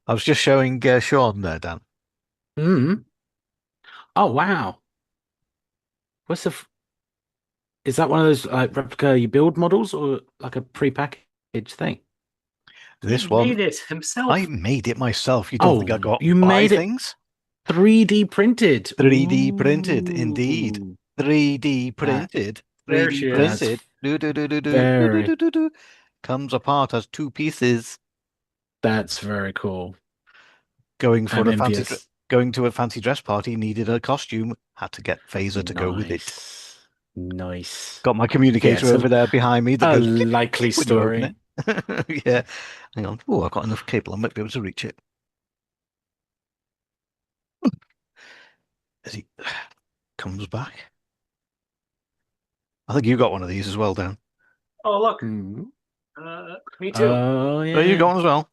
I was just showing Sean there, Dan. Mm. Oh wow. What's the is that one of those like replica you build models or like a pre-packaged thing? This He one, made it I himself. made it myself. You don't think I Oh, go out you and buy made it things? 3D printed. 3D printed, indeed. Ooh. 3D That printed. There 3D she is. that's printed. Do do do do do do do very do do do. Comes apart as two pieces. that's very cool. Going for I'm a fancy, envious. going to a fancy dress party, needed a costume. Had to get Phaser to go with it. Nice. Nice. Got my Yeah, communicator it's over there behind me that a goes click likely click when you open story. it. Yeah. Hang on. Oh, I've got enough cable. I might be able to reach it. As he comes back. I think you got one of these as well, Dan. Oh, look. Mm. Me too. Oh Oh, you got yeah. one as well.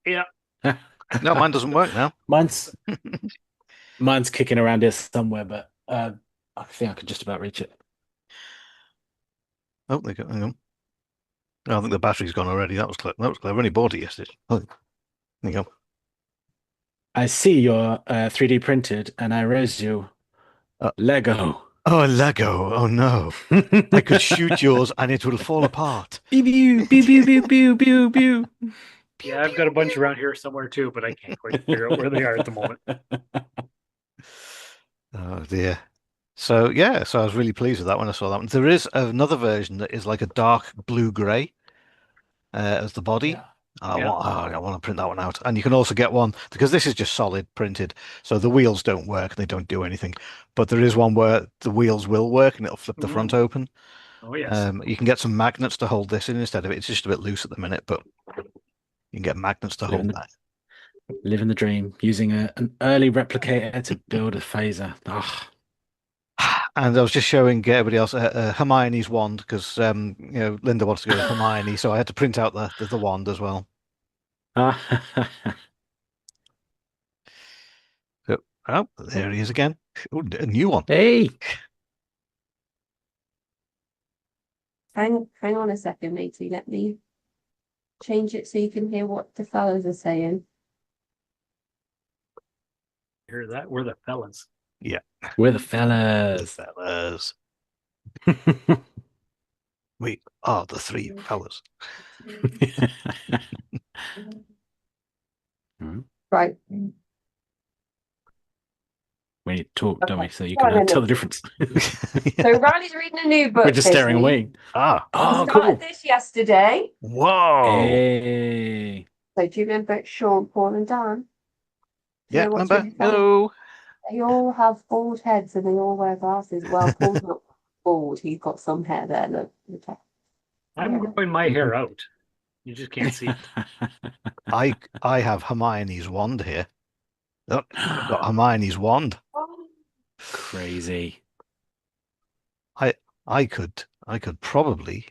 Yeah. No, mine doesn't work now. Mine's mine's kicking around here somewhere, but I think I can just about reach it. Oh, they go. Hang on. Oh, I think the battery's gone already. That was clever. That was clever. I only bought it yesterday. Oh, there you go. I see your 3D printed, and I raise you Uh, Lego. oh, Lego. Oh no. I could shoot yours and it will fall apart. Pew pew pew pew pew pew pew pew. Pew Yeah, I've got pew a bunch pew. around here somewhere too, but I can't quite figure out where they are at the moment. Oh dear. So yeah, so I was really pleased with that when I saw that one. There is another version that is like a dark blue gray as the body. Yeah. Yeah. I want to print that one out. And you can also get one because this is just solid printed, so the wheels don't work, they don't do anything. But there is one where the wheels will work and it'll flip the front Mhm. open. Oh, yes. You can get some magnets to hold this in instead of it. It's just a bit loose at the minute, but you can get magnets to Living hold the that. living the dream, using an early replicator to build a phaser. Ah. And I was just showing everybody else Hermione's wand because Linda wants to go with Hermione, so I had to print out the wand as well. Ah. So, oh, there he is again. Oh, a new one. Hey, Hang on a second, matey. Let me change it so you can hear what the fellows are saying. Hear that? We're the fellas. Yeah, we're the the fellas. fellas. We are the three fellas. Hmm. Right. We need to talk, don't Okay. we? So you Go can on then, tell the matey. difference. So Yeah. Riley's reading a new We're book just this staring week. away. Ah, He Oh, started cool. this yesterday. whoa. Hey. So do you remember Sean, Paul, and Dan? Do you Yeah, know what's remember? really funny? Hello. They all have bald heads and they all wear glasses. Well, Paul's not bald. He's got some hair there. Look. Okay. I'm growing my hair out. You just can't see it. I have Hermione's wand here. Look, I've got Hermione's wand. Oh, Crazy. I I could probably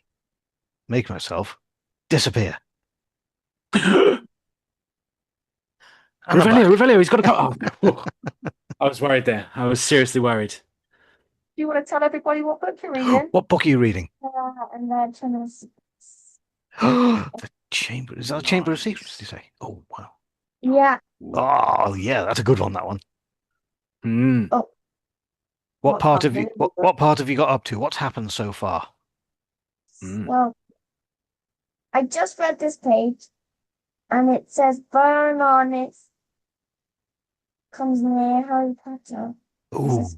make myself disappear. And I'm Revelio, back. Revelio, he's got to come. Oh, I was worried there. I was seriously worried. do you want to tell everybody what book you're reading? What book are you reading? And then tell us. The Chamber. Is that a Chamber of Secrets, Nice. you say? Oh, wow. Yeah. Oh, yeah, that's a good one, that one. Mm. Oh, What what's part of you happening in the what part have you got up to? What's happened so far? Mm. Well, I just read this page and it says burn on it comes near Harry Potter. It Ooh. says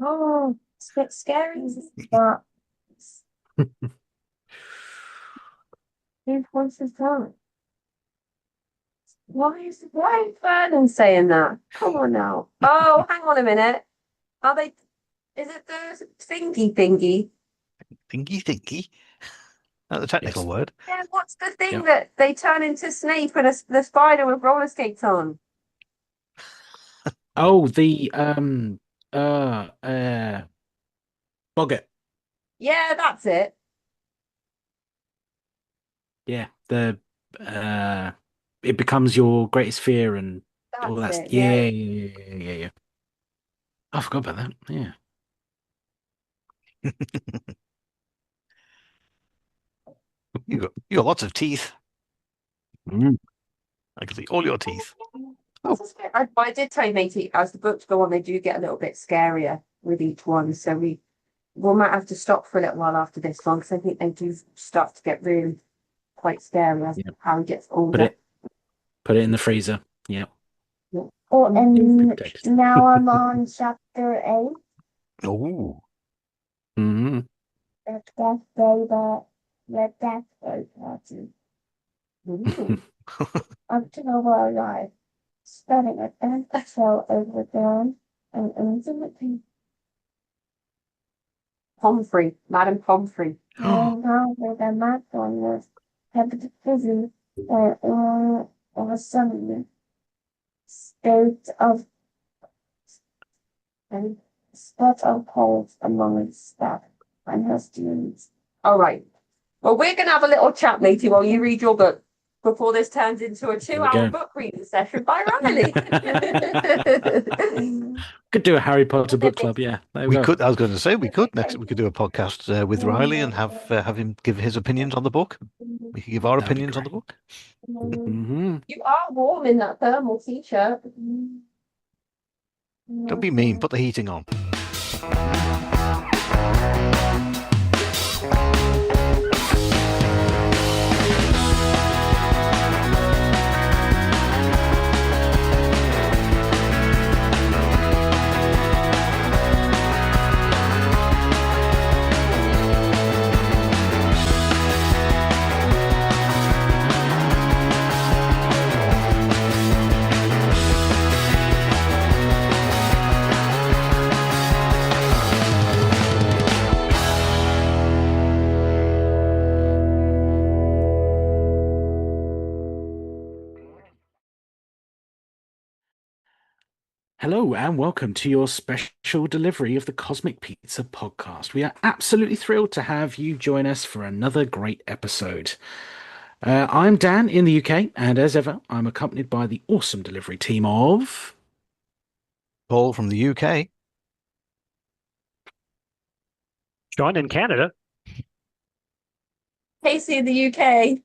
oh, it's a bit scary, but his voice is gone. Why is Vernon saying that? Come on now. Oh, hang on a minute. Are they is it the thingy thingy? Thinky thinky. That's the technical Yes. word. Yeah, what's the thing Yep. that they turn into Snape and the spider with roller skates on? Oh, the uh uh Boggart. Yeah, that's it. Yeah. The uh it becomes your greatest fear and all That's that. it. Yeah, Yeah. yeah, yeah, yeah, yeah, yeah. I forgot about that. Yeah. You got lots of teeth. Mm. I can see all your teeth. Oh. I did tell you, matey, as the books go on, they do get a little bit scarier with each one. So we might have to stop for a little while after this one because I think they do start to get really quite scary as Yep. Harry gets older. Put it in the freezer. Yeah. Oh, and Protect. now I'm on chapter 8. Oh, Hmm. The death day, the death day party. Ooh. Up to the world life. Starting a dance show over there and intimately. Pomfrey, Madam Pomfrey. And now with a map on this hepatitis fizzy or a sudden state of and spot of holes among its staff and her students. All right. Well, we're going to have a little chat, matey, while you read your book before this turns into a Here we 2-hour go. book reading session by Riley. Could do a Harry Potter book club. Yeah. There we go. could. I was going to say we could next. We could do a podcast with Riley and have him give his opinions on the book. We could give our That'd be opinions on the great. book. Hmm. You are warm in that thermal t-shirt. Don't be mean. Put the heating on. Hello and welcome to your special delivery of the Cosmic Pizza podcast. We are absolutely thrilled to have you join us for another great episode. I'm Dan in the UK, and as ever, I'm accompanied by the awesome delivery team of Paul from the UK. Sean in Canada. Casey in the UK.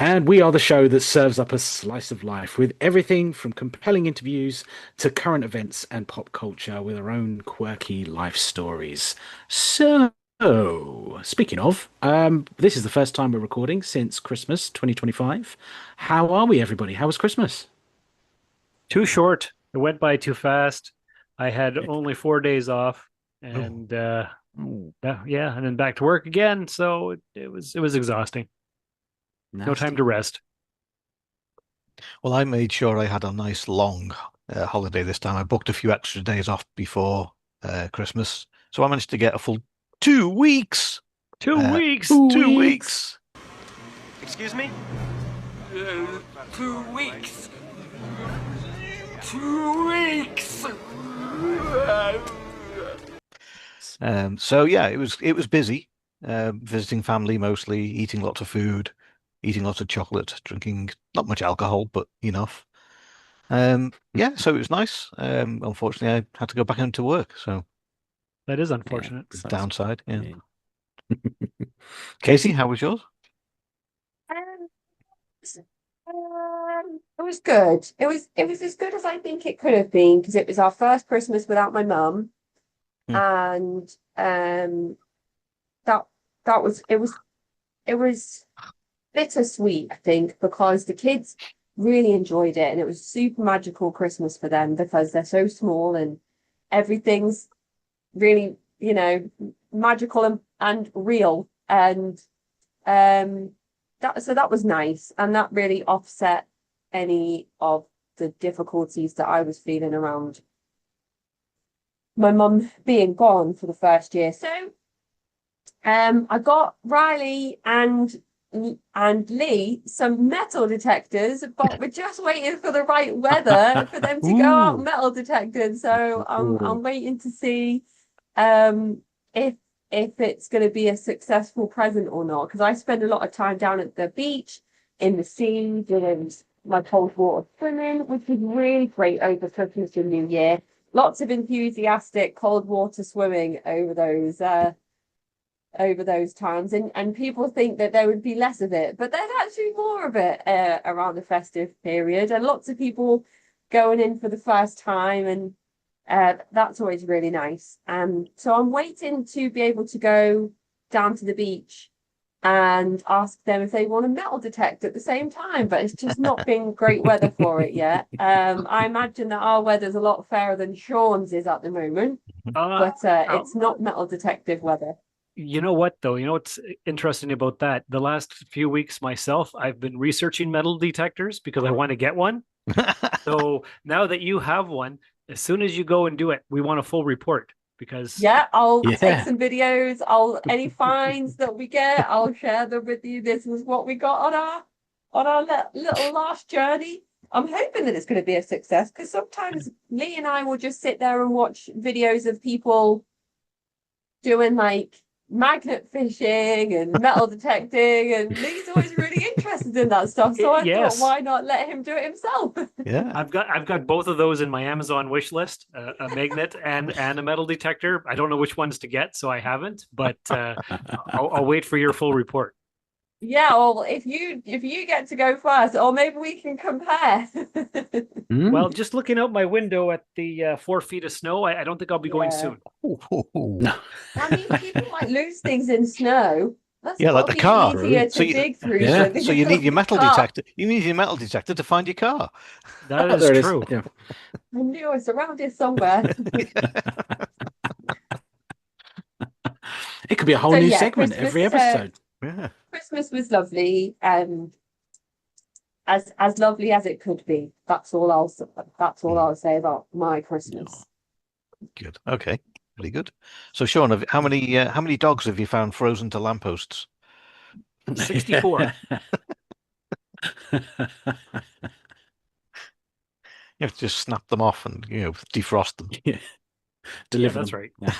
And we are the show that serves up a slice of life with everything from compelling interviews to current events and pop culture with our own quirky life stories. So, speaking of, this is the first time we're recording since Christmas 2025. How are we, everybody? How was Christmas? Too short. It went by too fast. I had only 4 days off, and yeah, and then back to work again. So it was exhausting. No time to rest. Well, I made sure I had a nice long holiday this time. I booked a few extra days off before Christmas, so I managed to get a full 2 weeks. 2 weeks. 2 weeks. Excuse me? 2 weeks. 2 weeks. So yeah, it was busy. Visiting family mostly, eating lots of food, eating lots of chocolate, drinking not much alcohol, but enough. Yeah, so it was nice. Unfortunately, I had to go back into work, so That is unfortunate. it's a downside. Yeah. Yeah. Casey, how was yours? It was good. It was as good as I think it could have been because it was our first Christmas without my mum, and that was it was bittersweet, I think, because the kids really enjoyed it and it was super magical Christmas for them because they're so small and everything's really, magical and real. And that was nice. And that really offset any of the difficulties that I was feeling around my mum being gone for the first year. So I got Riley and Lee some metal detectors, but we're just waiting for the right weather for them to go out metal detecting. So I'm waiting to see if it's going to be a successful present or not. Because I spend a lot of time down at the beach, in the sea, doing my cold water swimming, which is really great over Christmas and New Year. Lots of enthusiastic cold water swimming over those over those times, and people think that there would be less of it, but there's actually more of it around the festive period, and lots of people going in for the first time, and that's always really nice. So I'm waiting to be able to go down to the beach and ask them if they want a metal detect at the same time, but it's just not been great weather for it yet. I imagine that our weather's a lot fairer than Sean's is at the moment, Uh, but it's not metal detective weather. you know what, though? You know what's interesting about that? The last few weeks myself, I've been researching metal detectors because I want to get one. So now that you have one, as soon as you go and do it, we want a full report because Yeah, I'll take Yeah. some videos. Any finds that we get, I'll share them with you. This was what we got on our little last journey. I'm hoping that it's going to be a success, because sometimes Lee and I will just sit there and watch videos of people doing like magnet fishing and metal detecting, and Lee's always really interested in that stuff. So I thought, yes, why not let him do it himself? Yeah. I've got both of those in my Amazon wish list, a magnet and a metal detector. I don't know which ones to get, so I haven't, but I'll wait for your full report. Yeah, well, if you get to go first, or maybe we can compare. Well, Mm. just looking out my window at the 4 feet of snow, I don't think I'll be going Yeah. soon. No. I mean, people might lose things in snow. That's Yeah, got like to the be car. True. easier So to you, dig through Yeah. so you need your the metal car. detector. You need your metal detector to find your car. That Oh, is there it is. true. Yeah. I knew it's around here somewhere. It could be a whole So new yeah, segment every episode. Yeah. Christmas was lovely, as lovely as it could be. That's all I'll say about my Christmas. Good. Okay. Pretty good. So, Sean, how many dogs have you found frozen to lampposts? 64. You have to just snap them off and defrost them. Yeah. Yeah, Deliver that's them. right. Yeah.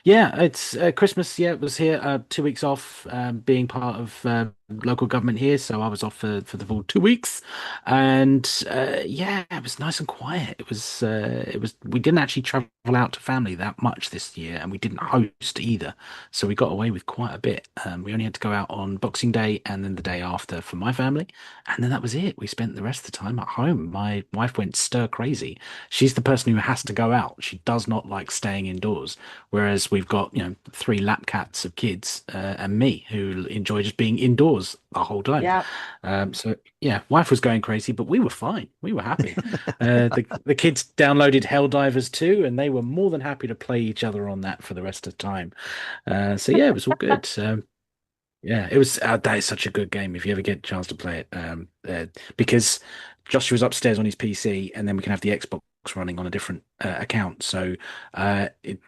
Yeah, it's Christmas. Yeah, it was here. 2 weeks off, being part of local government here, so I was off for the full 2 weeks, and yeah, it was nice and quiet. It was. We didn't actually travel out to family that much this year, and we didn't host either, so we got away with quite a bit. We only had to go out on Boxing Day and then the day after for my family, and then that was it. We spent the rest of the time at home. My wife went stir crazy. She's the person who has to go out. She does not like staying indoors. Whereas we've got, three lap cats of kids and me who enjoy just being indoors the whole time. Yeah. So yeah, wife was going crazy, but we were fine. We were happy. The kids downloaded Helldivers too, and they were more than happy to play each other on that for the rest of the time. So yeah, it was all good. Yeah, it was. That is such a good game if you ever get a chance to play it. Because Joshua's upstairs on his PC, and then we can have the Xbox running on a different account. So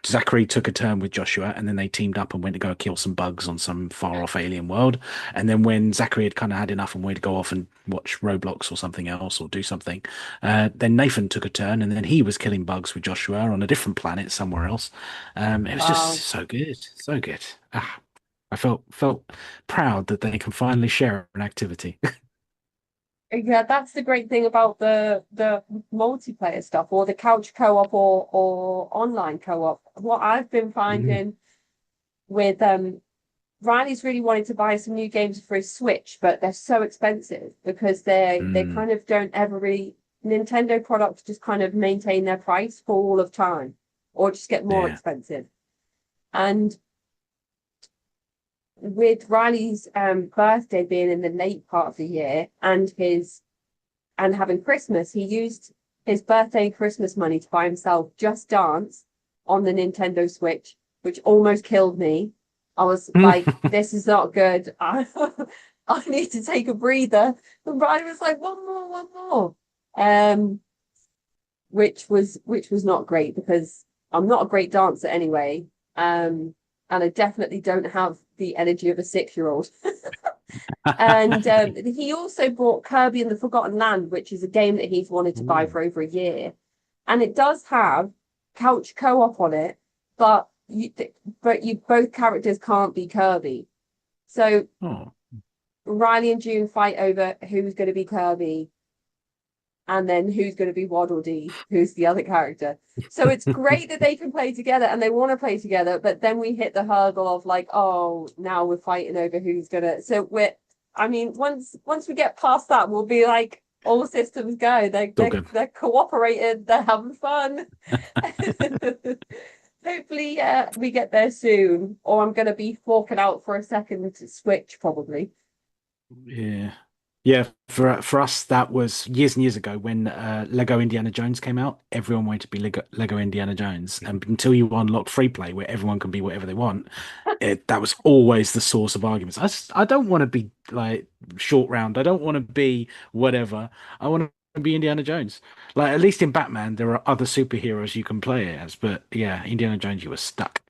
Zachary took a turn with Joshua, and then they teamed up and went to go kill some bugs on some far off alien world. And then when Zachary had kind of had enough and wanted to go off and watch Roblox or something else or do something, then Nathan took a turn, and then he was killing bugs with Joshua on a different planet somewhere else. It was just Wow. so good, so good. I felt proud that they can finally share an activity. Yeah, that's the great thing about the multiplayer stuff, or the couch co-op, or online co-op. What I've been Mm, finding with Riley's really wanted to buy some new games for his Switch, but they're so expensive because they mm, kind of don't ever really, Nintendo products just kind of maintain their price for all of time, or just get more yeah. expensive. And with Riley's birthday being in the late part of the year, and having Christmas, he used his birthday and Christmas money to buy himself Just Dance on the Nintendo Switch, which almost killed me. I was like, this is not good. I need to take a breather. And Brian was like, one more, one more. Um, which was not great, because I'm not a great dancer anyway. And I definitely don't have the energy of a 6-year-old. And he also bought Kirby and the Forgotten Land, which is a game that he's wanted to buy Ooh. for over a year. And it does have couch co-op on it, but you both characters can't be Kirby. So Oh. Riley and June fight over who's going to be Kirby. and then who's going to be Waddle Dee, who's the other character. So it's great that they can play together and they want to play together, but then we hit the hurdle of like, oh, now we're fighting over who's gonna. So we're, I mean, once we get past that, we'll be like, all systems go. They It's all they good. they're cooperating. They're having fun. Hopefully, yeah, we get there soon. Or I'm gonna be forking out for a second to Switch probably. Yeah. Yeah, for us that was years and years ago when Lego Indiana Jones came out. Everyone wanted to be Lego Indiana Jones, and until you unlocked free play where everyone can be whatever they want, that was always the source of arguments. I don't want to be like short round. I don't want to be whatever. I want to be Indiana Jones. Like at least in Batman, there are other superheroes you can play as, but yeah, Indiana Jones, you were stuck.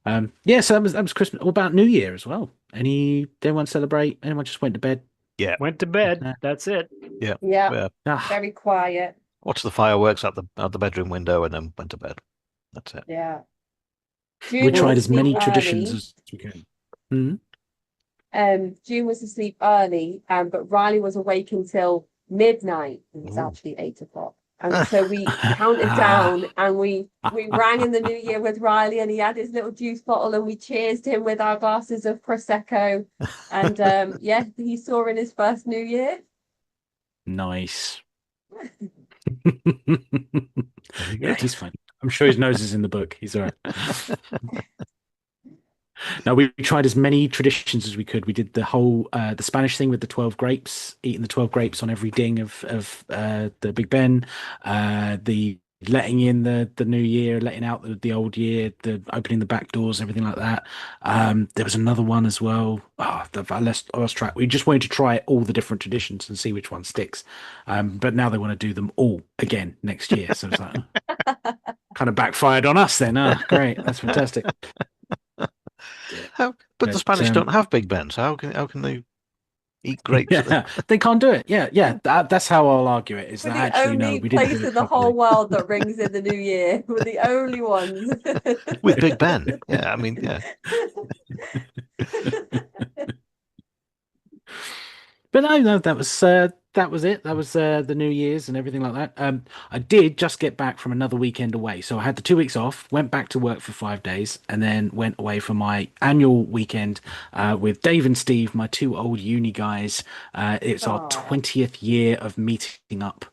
Yeah, so that was Christmas. What about New Year as well? Did anyone celebrate? Anyone just went to bed? Yeah, Went to bed. Uh, That's it. yeah. Yeah, Yeah. ah, very quiet. Watched the fireworks out the bedroom window and then went to bed. That's it. Yeah. we June was tried as asleep many traditions early. as we can. Mhm. June was asleep early, but Riley was awake until midnight. It was Ooh. actually 8 o'clock. And so we counted Ah. down and we rang in the new year with Riley and he had his little juice bottle and we cheersed him with our glasses of Prosecco. And yeah, he saw in his first new year. Nice. There you Yeah, go. he's fine. I'm sure his nose is in the book. He's all right. Now we tried as many traditions as we could. We did the whole the Spanish thing with the 12 grapes, eating the 12 grapes on every ding of the Big Ben, the letting in the new year, letting out the old year, the opening the back doors, everything like that. There was another one as well. Oh, I lost track. We just wanted to try all the different traditions and see which one sticks. But now they want to do them all again next year. So it's like kind of backfired on us then. Ah, great. That's fantastic. But the But Spanish don't have Big Ben, so how can they eat grapes at the yeah, they can't do it. Yeah, yeah. That's how I'll argue it. Is We're that the actually no, only we didn't place do in it the whole properly. world that rings in the new year. We're the only ones. with Big Ben? Yeah, I mean, yeah. But no, no, that was it. That was the New Year's and everything like that. I did just get back from another weekend away, so I had the 2 weeks off, went back to work for 5 days, and then went away for my annual weekend with Dave and Steve, my two old uni guys. It's our Oh, 20th year of meeting up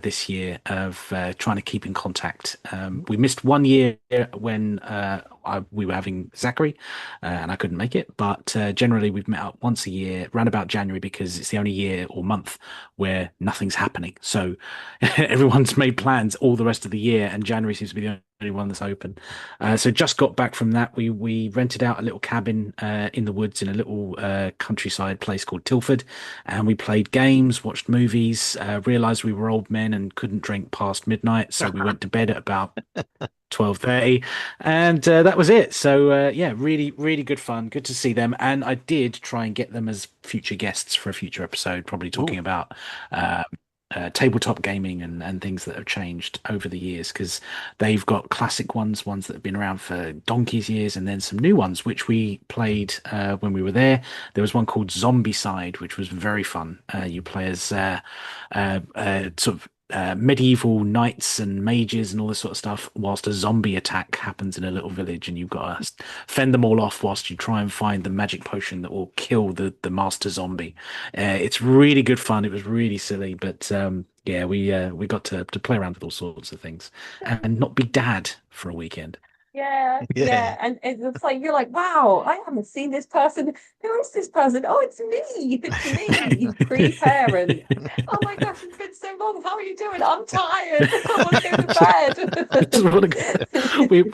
this year of trying to keep in contact. We missed 1 year when we were having Zachary, and I couldn't make it. But generally, we've met up once a year, around about January, because it's the only year or month where nothing's happening. So everyone's made plans all the rest of the year, and January seems to be the only one that's open. So just got back from that. We rented out a little cabin in the woods in a little countryside place called Tilford, and we played games, watched movies, realized we were old men and couldn't drink past midnight, so we went to bed at about 12:30, and that was it. So yeah, really really good fun, good to see them, and I did try and get them as future guests for a future episode, probably talking Ooh. about uh, tabletop gaming and things that have changed over the years, because they've got classic ones that have been around for donkey's years, and then some new ones which we played when we were there. There was one called Zombie Side, which was very fun. You play as sort of medieval knights and mages and all this sort of stuff, whilst a zombie attack happens in a little village, and you've got to fend them all off whilst you try and find the magic potion that will kill the master zombie. It's really good fun. It was really silly, but yeah, we got to play around with all sorts of things and not be dad for a weekend. yeah, Yeah. yeah. And it's like you're like, wow, I haven't seen this person. Who is this person? Oh, it's me. It's me, pre-parent. Oh my gosh, it's been so long. How are you doing? I'm tired. I want to go to Just wanna go-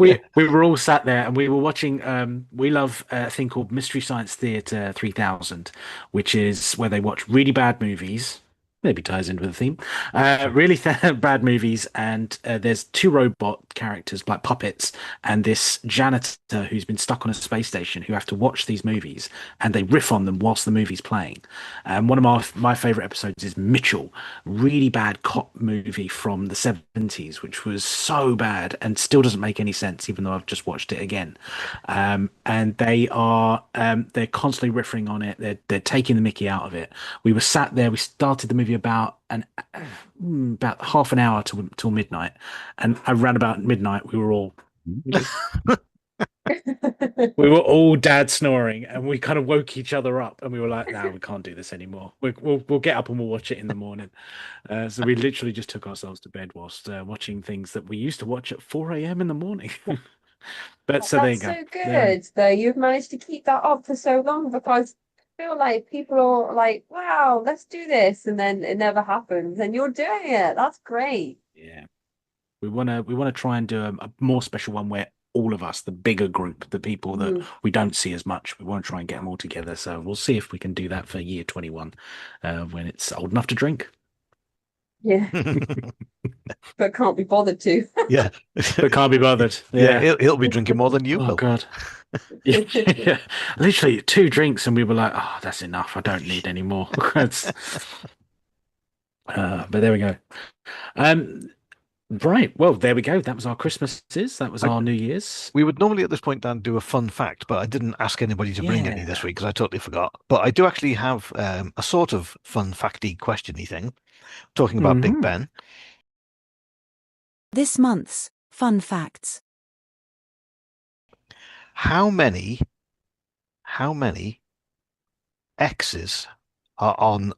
bed. we were all sat there and we were watching. We love a thing called Mystery Science Theater 3000, which is where they watch really bad movies. Maybe ties into the theme. Really bad movies, and there's two robot characters, like puppets, and this janitor who's been stuck on a space station who have to watch these movies, and they riff on them whilst the movie's playing. One of my favorite episodes is Mitchell, really bad cop movie from the 70s, which was so bad and still doesn't make any sense, even though I've just watched it again. And they're constantly riffing on it. They're taking the Mickey out of it. We were sat there. We started the movie about an about half an hour till midnight, and around about midnight we were all dad snoring, and we kind of woke each other up, and we were like, "No, we can't do this anymore. We'll get up and we'll watch it in the morning." So we literally just took ourselves to bed whilst watching things that we used to watch at 4 a.m. in the morning. But so there you That's go. so There. good, though. You've managed to keep that up for so long because I feel like people are like, wow, let's do this. And then it never happens. And you're doing it. That's great. Yeah. We wanna try and do a more special one where all of us, the bigger group, the people that Mhm. we don't see as much, we want to try and get them all together. So we'll see if we can do that for year 21, when it's old enough to drink. Yeah, but can't be bothered to. Yeah. But can't be bothered. Yeah, Yeah. he'll be drinking more than you Oh will. God. Yeah, yeah. Literally 2 drinks, and we were like, "Oh, that's enough. I don't need any more." But there we go. Um, right. Well, there we go. That was our Christmases. That was I, our New Year's. we would normally at this point, Dan, do a fun fact, but I didn't ask anybody to bring any this Yeah. week because I totally forgot. But I do actually have a sort of fun facty questiony thing talking about Big Hmm. Ben. This month's Fun Facts. How many X's are on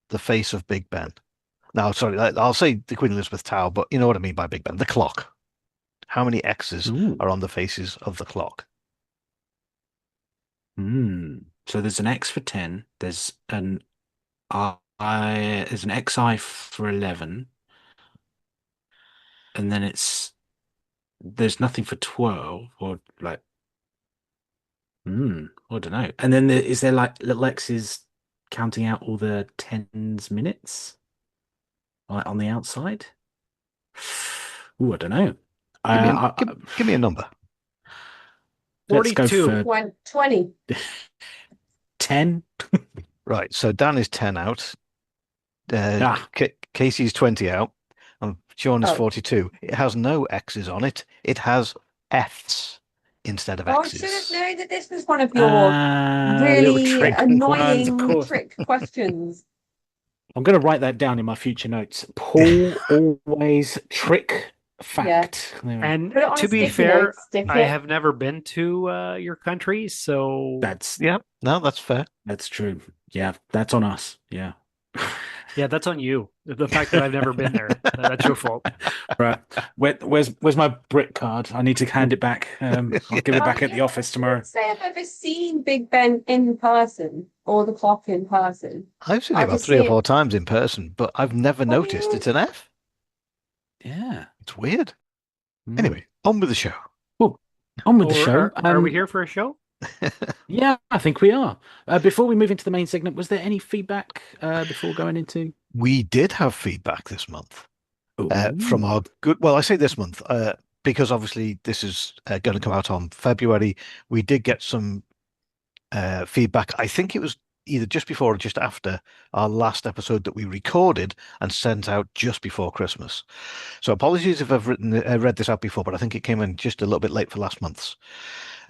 the face of Big Ben? Now, sorry, I'll say the Queen Elizabeth Tower, but you know what I mean by Big Ben, the clock. How many X's Ooh. are on the faces of the clock? So there's an X for 10. There's an XI for 11, and then there's nothing for 12 or like. I don't know. And then is there like little X's counting out all the tens minutes, like on the outside? I don't know. Give me a number. Let's go 42. for 20. 10. Right, so Dan is 10 out. Ah, Casey's 20 out. And Sean is Oh. 42. It has no X's on it. It has F's instead of Oh, I should have X's. known that this was one of your little really trick ones, of annoying course. trick questions. I'm going to write that down in my future notes. Paul always trick fact. There we go. And Put it on to a be sticky fair, note, stick I it. have never been to your country, so That's Yeah, no, that's fair. that's true. Yeah, that's on us. Yeah. yeah, that's on you. The fact that I've never been there, that's your fault. Right. Where's my Brit card? I need to hand it back. I'll give it Oh, back at the yeah, office I tomorrow. wouldn't say I've ever seen Big Ben in person or the clock in person. I've seen it I about just three see or it. four times in person, but I've never Oh, noticed it's an F. Yeah. It's weird. Mm. Anyway, on with the show. Well, on with the Or show. are we here for a show? Yeah, I think we are. Before we move into the main segment, was there any feedback before going into? We did have feedback this month from Ooh. our good. Well, I say this month because obviously this is going to come out on February. We did get some feedback. I think it was either just before or just after our last episode that we recorded and sent out just before Christmas. So apologies if I've read this out before, but I think it came in just a little bit late for last month's.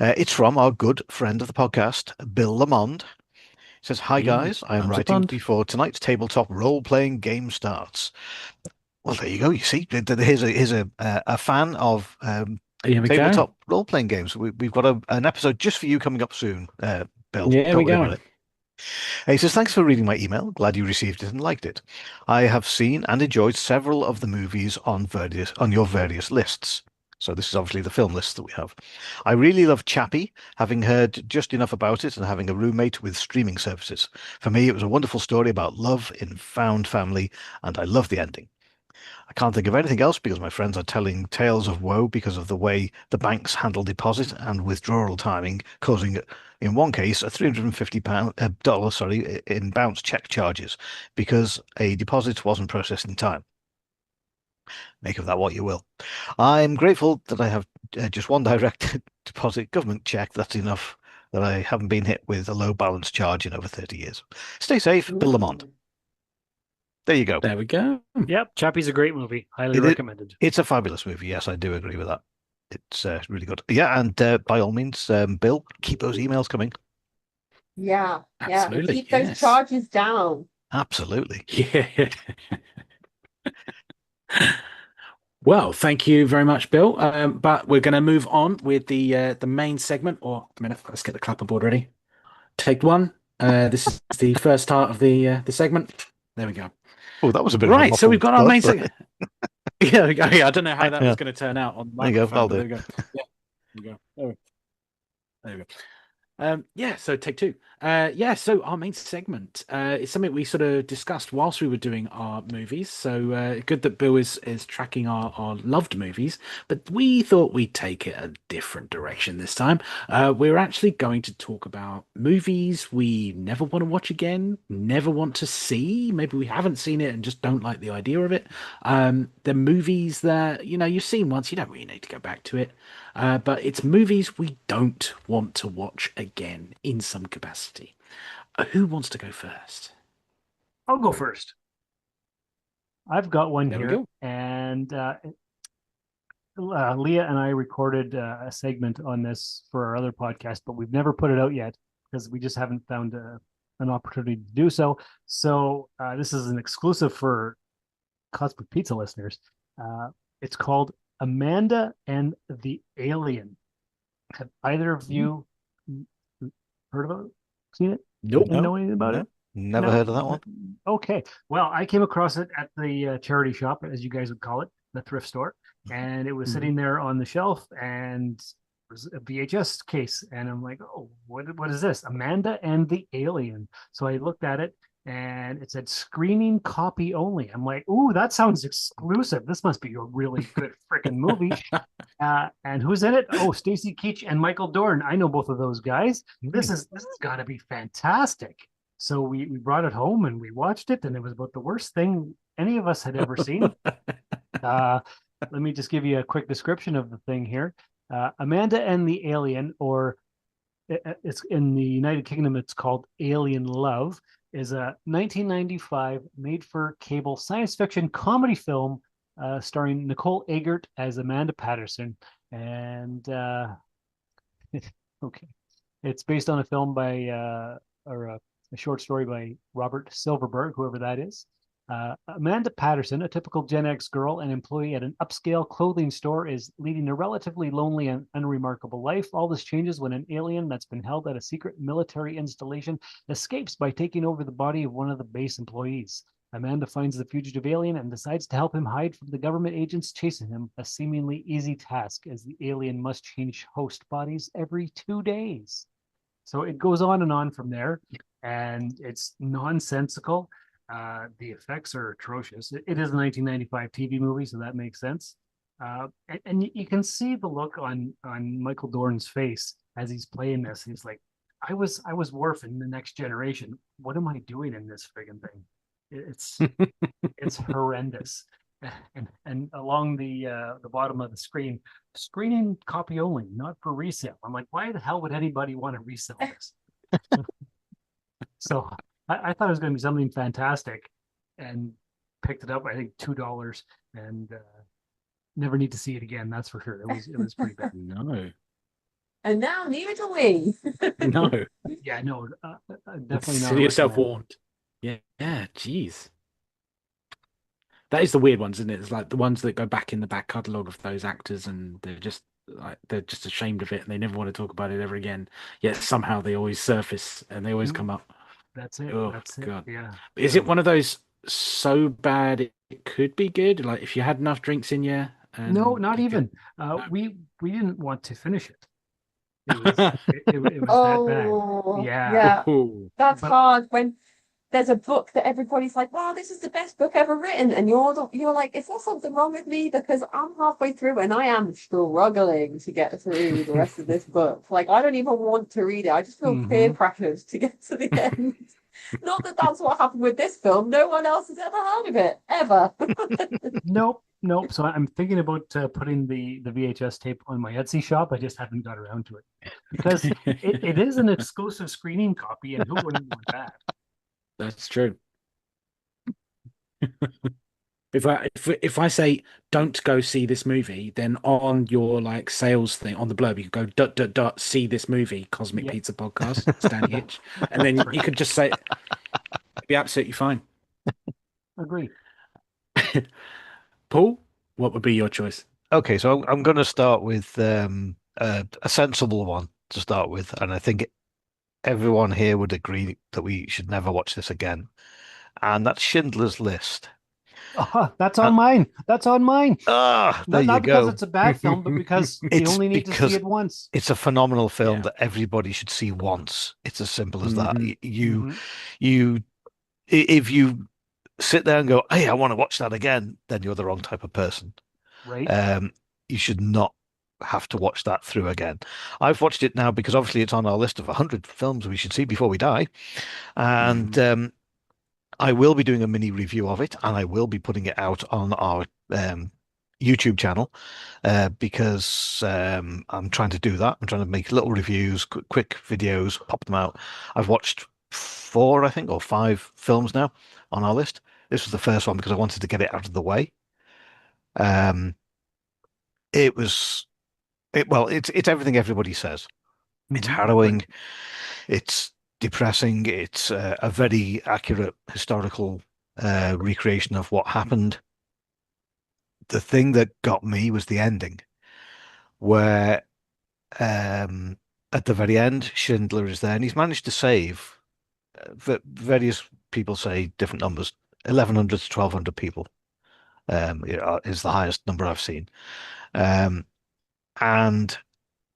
It's from our good friend of the podcast, Bill Lamond. It says, "Hi Hey, guys, I am Bums a writing Pond. before tonight's tabletop role-playing game starts." Well, there you go. You see, here's a fan of Here we go. tabletop role-playing games. We've got an episode just for you coming up soon, Bill. There Don't we worry go. about it. He says, "Thanks for reading my email. Glad you received it and liked it. I have seen and enjoyed several of the movies on your various lists." So this is obviously the film list that we have. "I really love Chappie, having heard just enough about it and having a roommate with streaming services. For me, it was a wonderful story about love in found family, and I love the ending. I can't think of anything else because my friends are telling tales of woe because of the way the banks handle deposit and withdrawal timing, causing, in one case, a $350 in bounce check charges because a deposit wasn't processed in time. Make of that what you will. I'm grateful that I have just one direct deposit government check. That's enough that I haven't been hit with a low balance charge in over 30 years. Stay safe, Bill Lamont." There you go. There we go. Yep, Chappie's a great movie. Highly It- recommended. It's a fabulous movie. Yes, I do agree with that. It's really good. Yeah, and by all means, Bill, keep those emails coming. Yeah, yeah. And Absolutely, keep those yes. charges down. Absolutely. Yeah. Well, thank you very much, Bill. But we're going to move on with the main segment. Or a minute, let's get the clapperboard ready. Take one. This is the first part of the segment. There we go. Oh, that was a bit of a Right, so we've muffled got our thud, main but segment. Yeah, yeah, I don't know how that yeah, was going to turn out on the there you go. microphone, That'll but do. there we go. Yeah, there we go. There we go. Yeah, so take two. Yeah, so our main segment is something we sort of discussed whilst we were doing our movies. So good that Bill is tracking our loved movies, but we thought we'd take it a different direction this time. We're actually going to talk about movies we never want to watch again, never want to see. Maybe we haven't seen it and just don't like the idea of it. The movies that, you've seen once, you don't really need to go back to it. But it's movies we don't want to watch again in some capacity. Who wants to go first? I'll go first. I've got one There we here, go. and Leah and I recorded a segment on this for our other podcast, but we've never put it out yet because we just haven't found an opportunity to do so. So this is an exclusive for Cosmic Pizza listeners. It's called Amanda and the Alien. Have either of you heard about it? Seen it? Nope. Know anything about it? Never No? heard of that one. Okay. Well, I came across it at the charity shop, as you guys would call it, the thrift store, and it was sitting there on the shelf, and it was a VHS case, and I'm like, oh, what is this? Amanda and the Alien. So I looked at it, and it said screening copy only. I'm like, ooh, that sounds exclusive. This must be a really good freaking movie. And who's in it? Oh, Stacy Keach and Michael Dorn. I know both of those guys. This has got to be fantastic. So we brought it home and we watched it, and it was about the worst thing any of us had ever seen. Let me just give you a quick description of the thing here. Amanda and the Alien, or it's in the United Kingdom, it's called Alien Love, is a 1995 made-for-cable science fiction comedy film starring Nicole Eggert as Amanda Patterson. And okay, it's based on a film by or a short story by Robert Silverberg, whoever that is. Amanda Patterson, a typical Gen X girl and employee at an upscale clothing store, is leading a relatively lonely and unremarkable life. All this changes when an alien that's been held at a secret military installation escapes by taking over the body of one of the base employees. Amanda finds the fugitive alien and decides to help him hide from the government agents chasing him, a seemingly easy task as the alien must change host bodies every 2 days. So it goes on and on from there, and it's nonsensical. The effects are atrocious. It is a 1995 TV movie, so that makes sense. And you can see the look on Michael Dorn's face as he's playing this. He's like, I was Worf in the Next Generation. What am I doing in this friggin' thing? It's it's horrendous. And along the bottom of the screen, screening copy only, not for resale. I'm like, why the hell would anybody want to resell this? So I thought it was going to be something fantastic, and picked it up. I think $2, and never need to see it again. That's for sure. It was pretty bad. No. And now neither do we. No. Yeah, no, definitely not. Consider yourself warned. Yeah, yeah, jeez. That is the weird ones, isn't it? It's like the ones that go back in the back catalogue of those actors, and they're just ashamed of it, and they never want to talk about it ever again. Yet somehow they always surface and they always come up. That's it. Oh That's God. it. Yeah. Is it one of those so bad it could be good? Like if you had enough drinks in you No, and not you even. No. We didn't want to finish it. It was that bad. Oh, Yeah. yeah. Ooh. That's But hard when there's a book that everybody's like, wow, this is the best book ever written. And you're like, is there something wrong with me? Because I'm halfway through and I am struggling to get through the rest of this book. Like, I don't even want to read it. I just feel peer pressured to get to the end. Not that that's what happened with this film. No one else has ever heard of it, ever. nope. So I'm thinking about putting the VHS tape on my Etsy shop. I just haven't got around to it because it is an exclusive screening copy, and who wouldn't want that? That's true. If I say don't go see this movie, then on your like sales thing on the blurb you could go dot dot dot see this movie Cosmic Yeah. Pizza Podcast Stan Hitch, and then you could just say It'd be absolutely fine. Agree. Paul, what would be your choice? Okay, so I'm going to start with a sensible one to start with, and I think everyone here would agree that we should never watch this again, and that's Schindler's List. Oh, that's And on mine. That's on mine. there you Not because go. it's a bad film, but because you It's only need to see because it once. it's a phenomenal film Yeah. that everybody should see once. It's as simple as that. Hmm. You, Hmm. you, if you sit there and go, "Hey, I want to watch that again," then you're the wrong type of person. Right? Um, you should not have to watch that through again. I've watched it now because obviously it's on our list of 100 films we should see before we die, and Hmm. I will be doing a mini review of it, and I will be putting it out on our YouTube channel because I'm trying to do that. I'm trying to make little reviews, quick videos, pop them out. I've watched four, I think, or five films now on our list. This was the first one because I wanted to get it out of the way. Um, it was well, it's everything everybody says. It's Hmm. harrowing. It's depressing. It's a very accurate historical recreation of what happened. The thing that got me was the ending, where um, at the very end, Schindler is there, and he's managed to save. Various people say different numbers. 1,100 to 1,200 people is the highest number I've seen. Um, and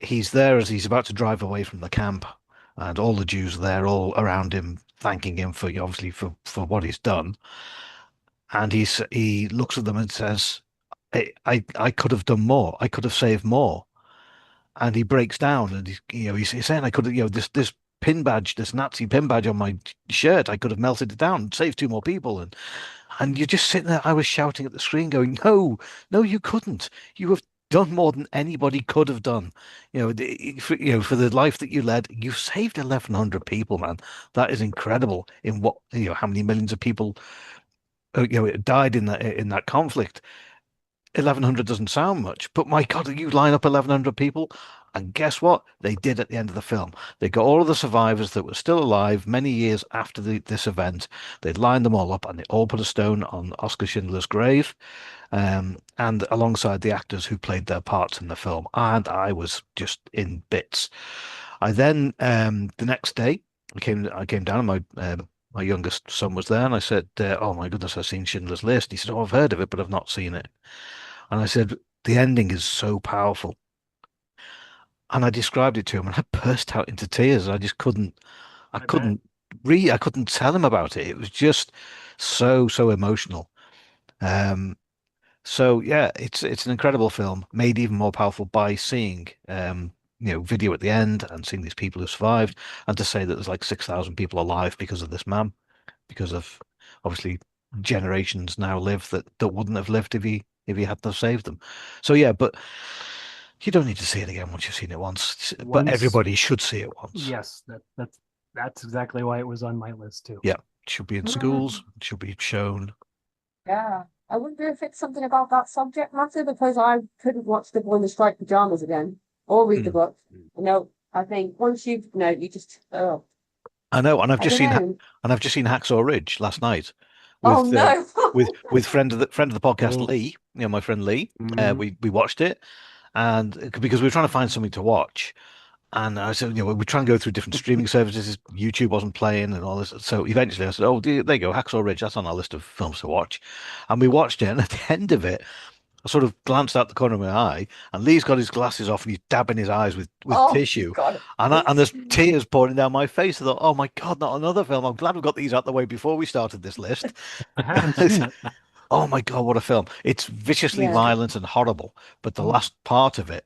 he's there as he's about to drive away from the camp, and all the Jews are there, all around him, thanking him for obviously for what he's done. And he looks at them and says, I could have done more. I could have saved more." And he breaks down, and he's saying, "I could have, this pin badge, this Nazi pin badge on my shirt, I could have melted it down, saved two more people." And you're just sitting there. I was shouting at the screen, going, "No, no, you couldn't. You have done more than anybody could have done. For the life that you led, you saved 1,100 people, man. That is incredible. In what, how many millions of people, died in that conflict. 1,100 doesn't sound much, but my God, you line up 1,100 people, and guess what? They did at the end of the film. They got all of the survivors that were still alive many years after this event. They lined them all up, and they all put a stone on Oskar Schindler's grave, and alongside the actors who played their parts in the film. And I was just in bits. I then the next day I came down, and my youngest son was there, and I said, "Oh my goodness, I've seen Schindler's List." He said, "Oh, I've heard of it, but I've not seen it." And I said, "The ending is so powerful." And I described it to him, and I burst out into tears. I I bet. couldn't I couldn't tell him about it. It was just so emotional. Um, so yeah, it's an incredible film, made even more powerful by seeing video at the end and seeing these people who survived, and to say that there's like 6,000 people alive because of this man, because of obviously generations now live that wouldn't have lived if he hadn't have saved them. So yeah, but you don't need to see it again once you've seen it once, but Once, everybody should see it once. yes, that's exactly why it was on my list too. Yeah, it should be in schools, it should be shown. Yeah. I wonder if it's something about that subject matter because I couldn't watch the boy in the striped pajamas again or read the Mm. book. No, I think once you've no, you just I know, and I don't know. I've just seen Hacksaw Ridge last night Oh with no. friend of the podcast Oh. Lee, my friend Lee. Hmm. We watched it, and because we were trying to find something to watch, and I said, we try and go through different streaming services. YouTube wasn't playing and all this, so eventually I said, "Oh, there you go, Hacksaw Ridge. That's on our list of films to watch," and we watched it. And at the end of it, I sort of glanced out the corner of my eye, and Lee's got his glasses off, and he's dabbing his eyes with Oh tissue, God. and there's tears pouring down my face. I thought, "Oh my God, not another film!" I'm glad we got these out the way before we started this list. I haven't seen it. Oh my God, what a film! It's viciously Yeah. violent and horrible, but the last part of it,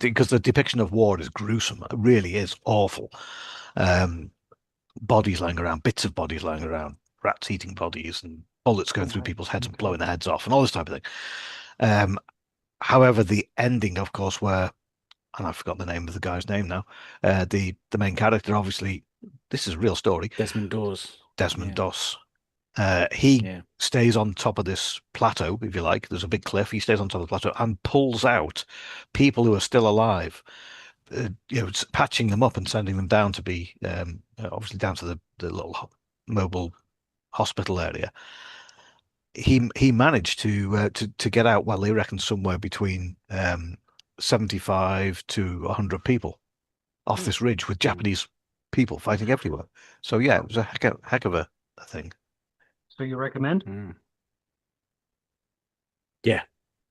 because the depiction of war is gruesome, it really is awful. Um, Bodies lying around, bits of bodies lying around, rats eating bodies, and bullets Oh going through my. people's heads and Okay. blowing their heads off, and all this type of thing. Um, However, the ending, of course, where and I've forgotten the name of the guy's name now. The main character, obviously, this is a real story. Desmond Dawes. Desmond Yeah. Doss. He Yeah. stays on top of this plateau, if you like. There's a big cliff. He stays on top of the plateau and pulls out people who are still alive. Patching them up and sending them down to be obviously down to the little mobile hospital area. He managed to get out. Well, they reckon somewhere between 75 to 100 people off this ridge with Japanese people fighting everywhere. So yeah, it was a heck of a thing. So you recommend? Mm. Yeah,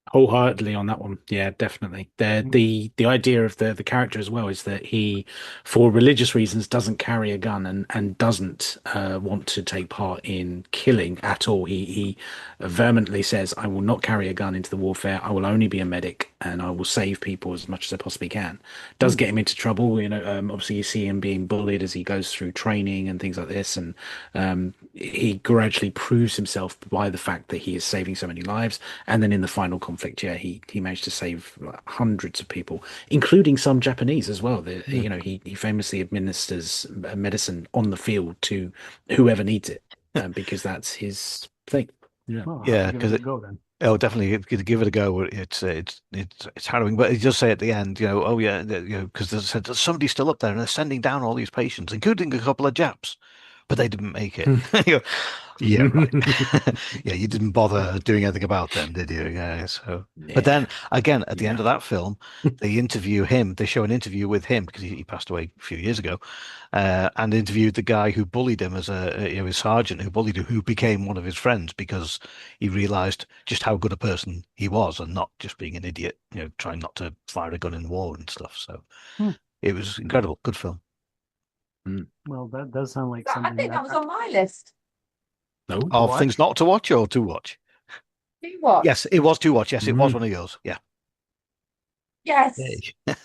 wholeheartedly on that one. Yeah, definitely. The idea of the character as well is that he, for religious reasons, doesn't carry a gun and doesn't want to take part in killing at all. He vehemently says, "I will not carry a gun into the warfare. I will only be a medic, and I will save people as much as I possibly can." Does get him into trouble, obviously you see him being bullied as he goes through training and things like this, and he gradually proves himself by the fact that he is saving so many lives. And then in the final conflict, yeah, he managed to save like, hundreds of people, including some Japanese as well. He famously administers medicine on the field to whoever needs it, because that's his thing. Yeah. Well, I'll have Yeah, to give it because a go then. oh, definitely give it a go. It's harrowing, but he does say at the end, oh yeah, because there's somebody still up there and they're sending down all these patients, including a couple of Japs, but they didn't make it. You go, yeah, right. Yeah, you didn't bother doing anything about them, did you? Yeah. So, but then Yeah, again, at the end yeah. of that film, they interview him. They show an interview with him because he passed away a few years ago, and interviewed the guy who bullied him as his sergeant who bullied him, who became one of his friends because he realized just how good a person he was and not just being an idiot, trying not to fire a gun in war and stuff. So Hmm. it was incredible. Good film. Mm. Well, that does sound like I something think that that was on my list No. Of watch. things not to watch or to watch? to watch. Yes, it was to watch. Yes, it was Mm. one of yours. Yeah. Yes. Yay.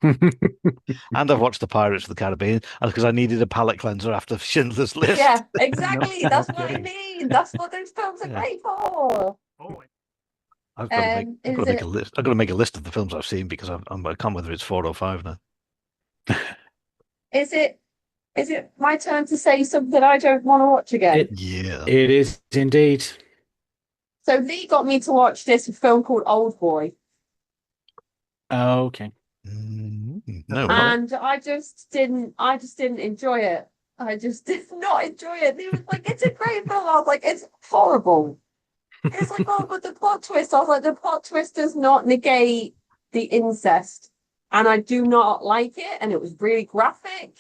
And I've watched The Pirates of the Caribbean because I needed a palate cleanser after Schindler's List. Yeah, exactly. No That's what I kidding. mean. That's what those films are Yeah. great for. Oh, I've got Is to make a it list. I've got to make a list of the films I've seen because I can't remember whether it's 4 or 5 now. is it is it my turn to say something I don't want to watch again? It Yeah. it is indeed. So Lee got me to watch this film called Old Boy, Oh, okay. No, heard of not. it. and I just didn't enjoy it. I just did not enjoy it. He was like, it's a great film. I was like, it's horrible. It's like, oh, but the plot twist. I was like, the plot twist does not negate the incest. And I do not like it. And it was really graphic.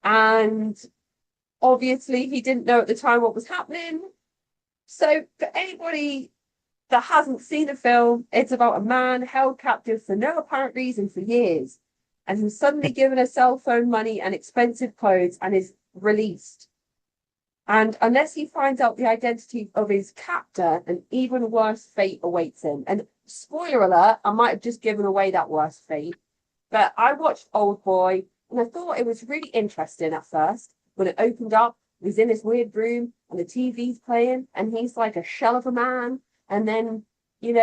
And obviously, he didn't know at the time what was happening. So, for anybody that hasn't seen the film, it's about a man held captive for no apparent reason for years. And he's suddenly given a cell phone money and expensive clothes and is released. And unless he finds out the identity of his captor, an even worse fate awaits him. And spoiler alert, I might have just given away that worse fate. But I watched Old Boy and I thought it was really interesting at first. When it opened up, he's in this weird room and the TV's playing and he's like a shell of a man. And then, he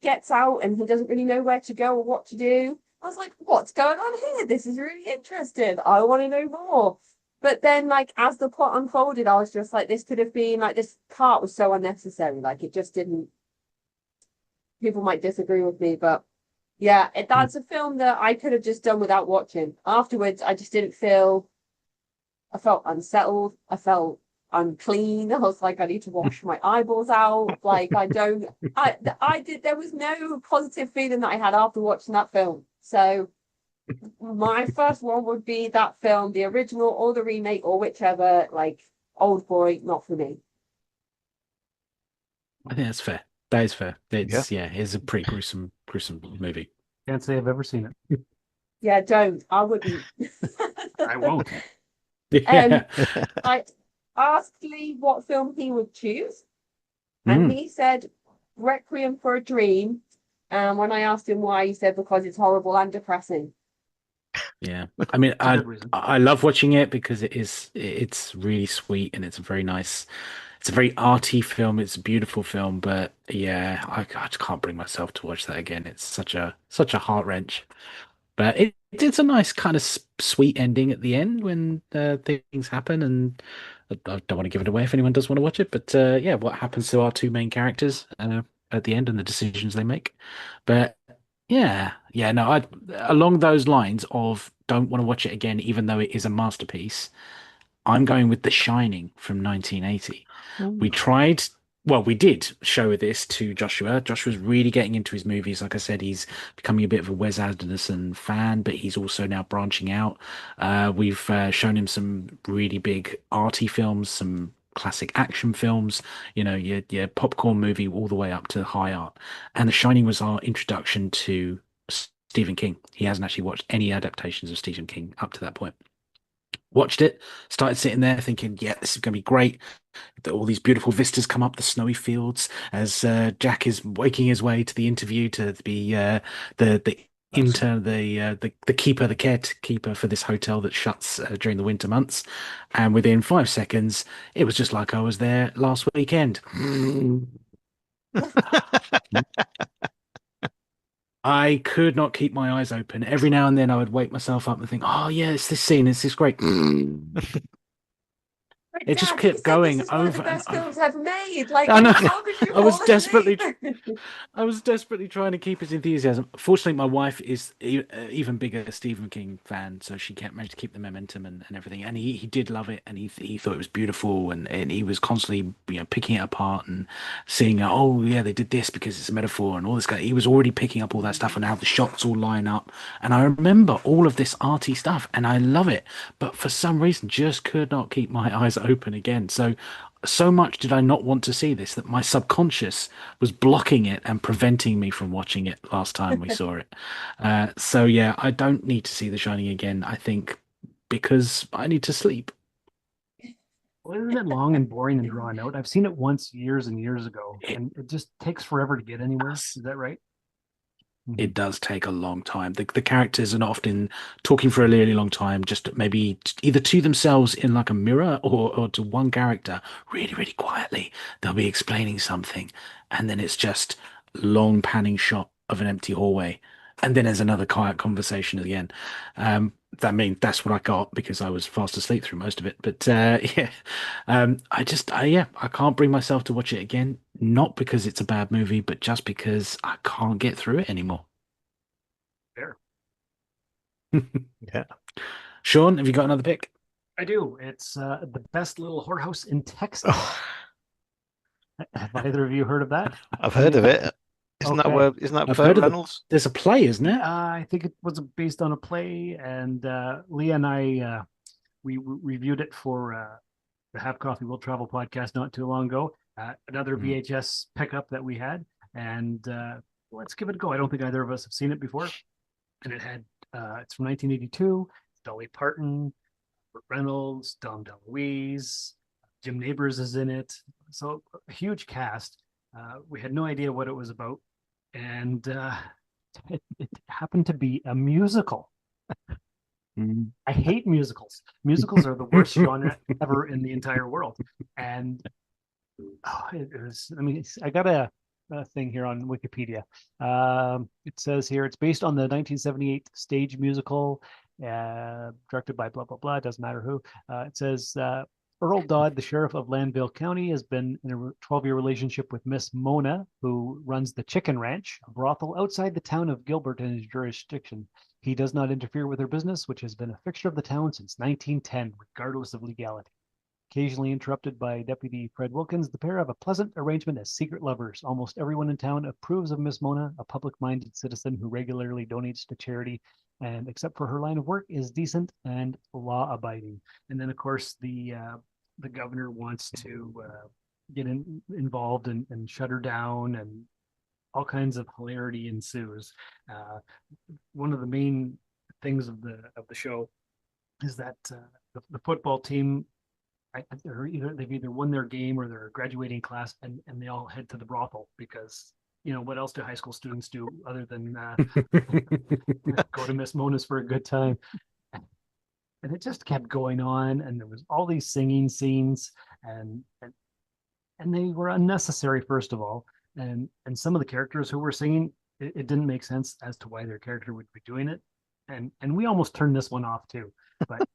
gets out and he doesn't really know where to go or what to do. I was like, what's going on here? This is really interesting. I want to know more. But then, like, as the plot unfolded, I was just like, this could have been like this part was so unnecessary. Like, it just didn't. People might disagree with me, but yeah, that's a film that I could have just done without watching. Afterwards, I just didn't feel. I felt unsettled. I felt unclean. I was like, I need to wash my eyeballs out. Like, I don't. I did. There was no positive feeling that I had after watching that film. So my first one would be that film, the original or the remake or whichever, like Old Boy, not for me. I think that's fair. That is fair. Yeah. It's a pretty gruesome movie. Can't say I've ever seen it. Yeah, don't. I wouldn't. I won't. Yeah. I asked Lee what film he would choose, and Mm. he said Requiem for a Dream. And when I asked him why, he said because it's horrible and depressing. Yeah. I mean, It's a good reason. I love watching it because it's really sweet and it's a very nice, it's a very arty film. It's a beautiful film, but yeah, I just can't bring myself to watch that again. It's such a heart wrench. But it's a nice kind of sweet ending at the end when things happen, and I don't want to give it away if anyone does want to watch it. But yeah, what happens to our two main characters at the end and the decisions they make. But yeah, no, along those lines of don't want to watch it again, even though it is a masterpiece. I'm going with The Shining from 1980. We Ooh. tried, well, we did show this to Joshua. Joshua's really getting into his movies. Like I said, he's becoming a bit of a Wes Anderson fan, but he's also now branching out. We've shown him some really big arty films, some classic action films, your popcorn movie all the way up to high art. And The Shining was our introduction to Stephen King. He hasn't actually watched any adaptations of Stephen King up to that point. Watched it, started sitting there thinking, yeah, this is going to be great. All these beautiful vistas come up the snowy fields as Jack is waking his way to the interview to be the intern, the keeper, the caretaker for this hotel that shuts during the winter months. And within 5 seconds, it was just like I was there last weekend. I could not keep my eyes open. Every now and then I would wake myself up and think, oh, yeah, it's this scene. It's this great. But It just Dad, you kept said this going is one of the over and best over. films ever made. Like, I know. how could you I was fall desperately, asleep? I was desperately trying to keep his enthusiasm. Fortunately, my wife is even bigger Stephen King fan, so she kept managed to keep the momentum and everything. And he did love it, and he thought it was beautiful, and he was constantly picking it apart and seeing, oh yeah, they did this because it's a metaphor and all this guy. He was already picking up all that stuff and how the shots all line up. And I remember all of this arty stuff, and I love it, but for some reason, just could not keep my eyes open again. So much did I not want to see this that my subconscious was blocking it and preventing me from watching it last time we saw it. So yeah, I don't need to see The Shining again, I think, because I need to sleep. Well, isn't it long and boring and drawn out? I've seen it once years and years ago, It and it just takes forever to get anywhere. does. Is that right? It does take a long time. The characters are not often talking for a really long time, just maybe either to themselves in like a mirror or to one character really, really quietly. They'll be explaining something, and then it's just long panning shot of an empty hallway. And then there's another quiet conversation at the end. That's what I got because I was fast asleep through most of it. But yeah, I can't bring myself to watch it again. Not because it's a bad movie, but just because I can't get through it anymore. Fair. Yeah. Sean, have you got another pick? I do. It's the best little whorehouse in Texas. Oh, Have either of you heard of that? I've heard of it. Okay. Isn't that I've Burt heard of Reynolds? there's a play, isn't it? I think it was based on a play, and Leah and I we reviewed it for the Have Coffee Will Travel podcast not too long ago. Another Mm. VHS pickup that we had, and let's give it a go. I don't think either of us have seen it before, and it's from 1982. Dolly Parton, Burt Reynolds, Dom DeLuise, Jim Nabors is in it. So a huge cast. We had no idea what it was about, and it happened to be a musical. Mm. I hate musicals. Musicals are the worst genre ever in the entire world. And it was, I mean, I got a thing here on Wikipedia. It says here it's based on the 1978 stage musical, directed by blah, blah, blah. It doesn't matter who. It says Earl Dodd, the sheriff of Landville County, has been in a 12-year relationship with Miss Mona, who runs the Chicken Ranch, a brothel outside the town of Gilbert in his jurisdiction. He does not interfere with her business, which has been a fixture of the town since 1910, regardless of legality. Occasionally interrupted by Deputy Fred Wilkins, the pair have a pleasant arrangement as secret lovers. Almost everyone in town approves of Miss Mona, a public-minded citizen who regularly donates to charity and, except for her line of work, is decent and law-abiding. And then, of course, the governor wants to get involved and shut her down, and all kinds of hilarity ensues. Uh, One of the main things of the show is that the football team they've either won their game or they're a graduating class, and they all head to the brothel because what else do high school students do other than go to Miss Mona's for a good time? And it just kept going on, and there was all these singing scenes, and they were unnecessary, first of all, and some of the characters who were singing, it didn't make sense as to why their character would be doing it, and we almost turned this one off too. But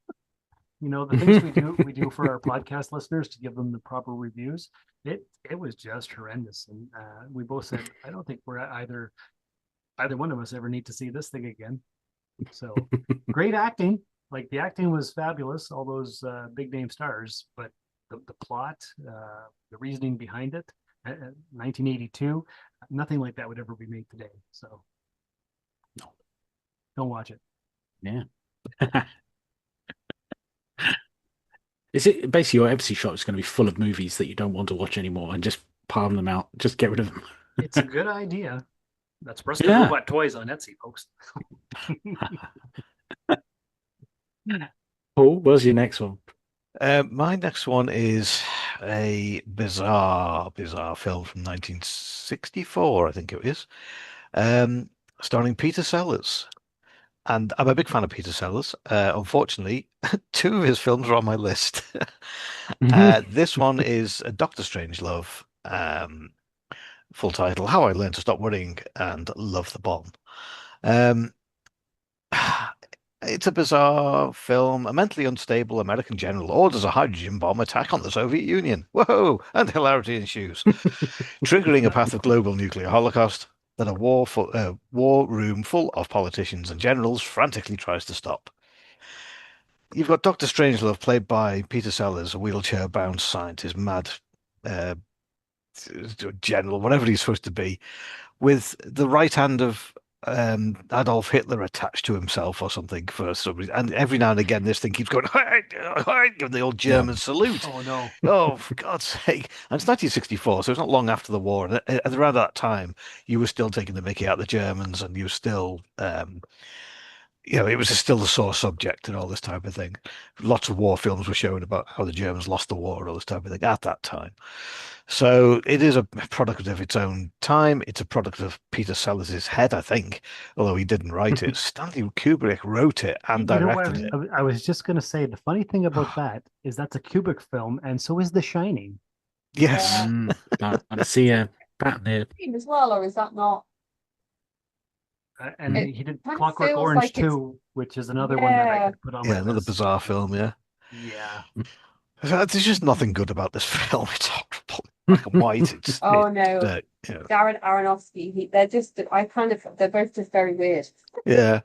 the things we do for our podcast listeners to give them the proper reviews, it was just horrendous, and we both said I don't think we're either one of us ever need to see this thing again. So great acting, Like the acting was fabulous, all those big name stars, but the plot, the reasoning behind it, 1982, nothing like that would ever be made today. So No. don't watch it. Yeah. Is it basically your Etsy shop is going to be full of movies that you don't want to watch anymore and just palm them out, just get rid of them? It's a good idea. That's Rusted Yeah. Robot Toys on Etsy, folks. Paul, what's your next one? My next one is a bizarre film from 1964, I think it is, um, starring Peter Sellers. And I'm a big fan of Peter Sellers. Unfortunately, two of his films are on my list. This one is Doctor Strangelove. Full title: How I Learned to Stop Worrying and Love the Bomb. Um, it's a bizarre film. A mentally unstable American general orders a hydrogen bomb attack on the Soviet Union. Whoa! And hilarity ensues, triggering a path of global nuclear holocaust that a war room full of politicians and generals frantically tries to stop. You've got Dr. Strangelove, played by Peter Sellers, a wheelchair-bound scientist, mad uh, general, whatever he's supposed to be, with the right hand of Adolf Hitler attached to himself or something for some reason. And every now and again, this thing keeps going, hi, hi, giving the old Yeah. German salute. Oh no. Oh, for God's sake. And it's 1964, so it's not long after the war. And around that time, you were still taking the mickey out of the Germans, and you were still, it was still the sore subject and all this type of thing. Lots of war films were showing about how the Germans lost the war and all this type of thing at that time. So it is a product of its own time. It's a product of Peter Sellers' head, I think, although he didn't write it. Stanley Kubrick wrote it and You know what? directed it. I was just going to say the funny thing about that is that's a Kubrick film, and so is The Shining. Yes. I see a pattern here. As well, or is that not? And It he did kind of Clockwork feels Orange like it's too, which is another one that I could put on my Yeah, another list. bizarre film, yeah. Yeah. There's just nothing good about this film. It's horrible. Black and white. Oh no, Yeah. Darren Aronofsky. They're both just very weird. Yeah.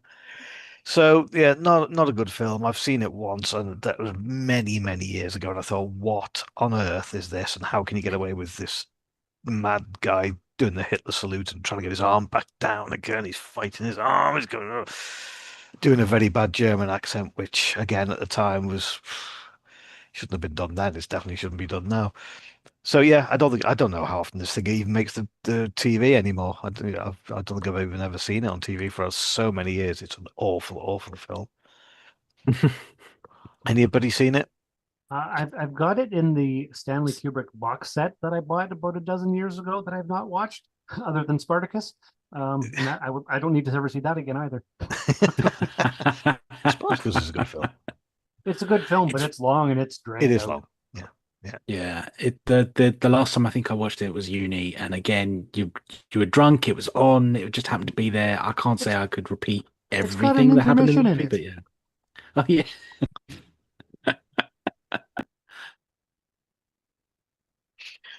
So yeah, not a good film. I've seen it once, and that was many, many years ago. And I thought, what on earth is this? And how can you get away with this mad guy doing the Hitler salute and trying to get his arm back down again? He's fighting his arm. He's going doing a very bad German accent, which again at the time was shouldn't have been done then. It definitely shouldn't be done now. So yeah, I don't know how often this thing even makes the TV anymore. I don't think I've even ever seen it on TV for so many years. It's an awful, awful film. Anybody seen it? I've got it in the Stanley Kubrick box set that I bought about a dozen years ago that I've not watched, other than Spartacus. And I don't need to ever see that again either. Spartacus is a good film. It's a good film, but it's long and it's It dragged is out. long. Yeah, yeah. Yeah, the last time I think I watched it was uni, and again, you were drunk, it was on, it just happened to be there. I can't say I could repeat It's got an everything that happened in the intermission in movie, it. but yeah. Oh yeah.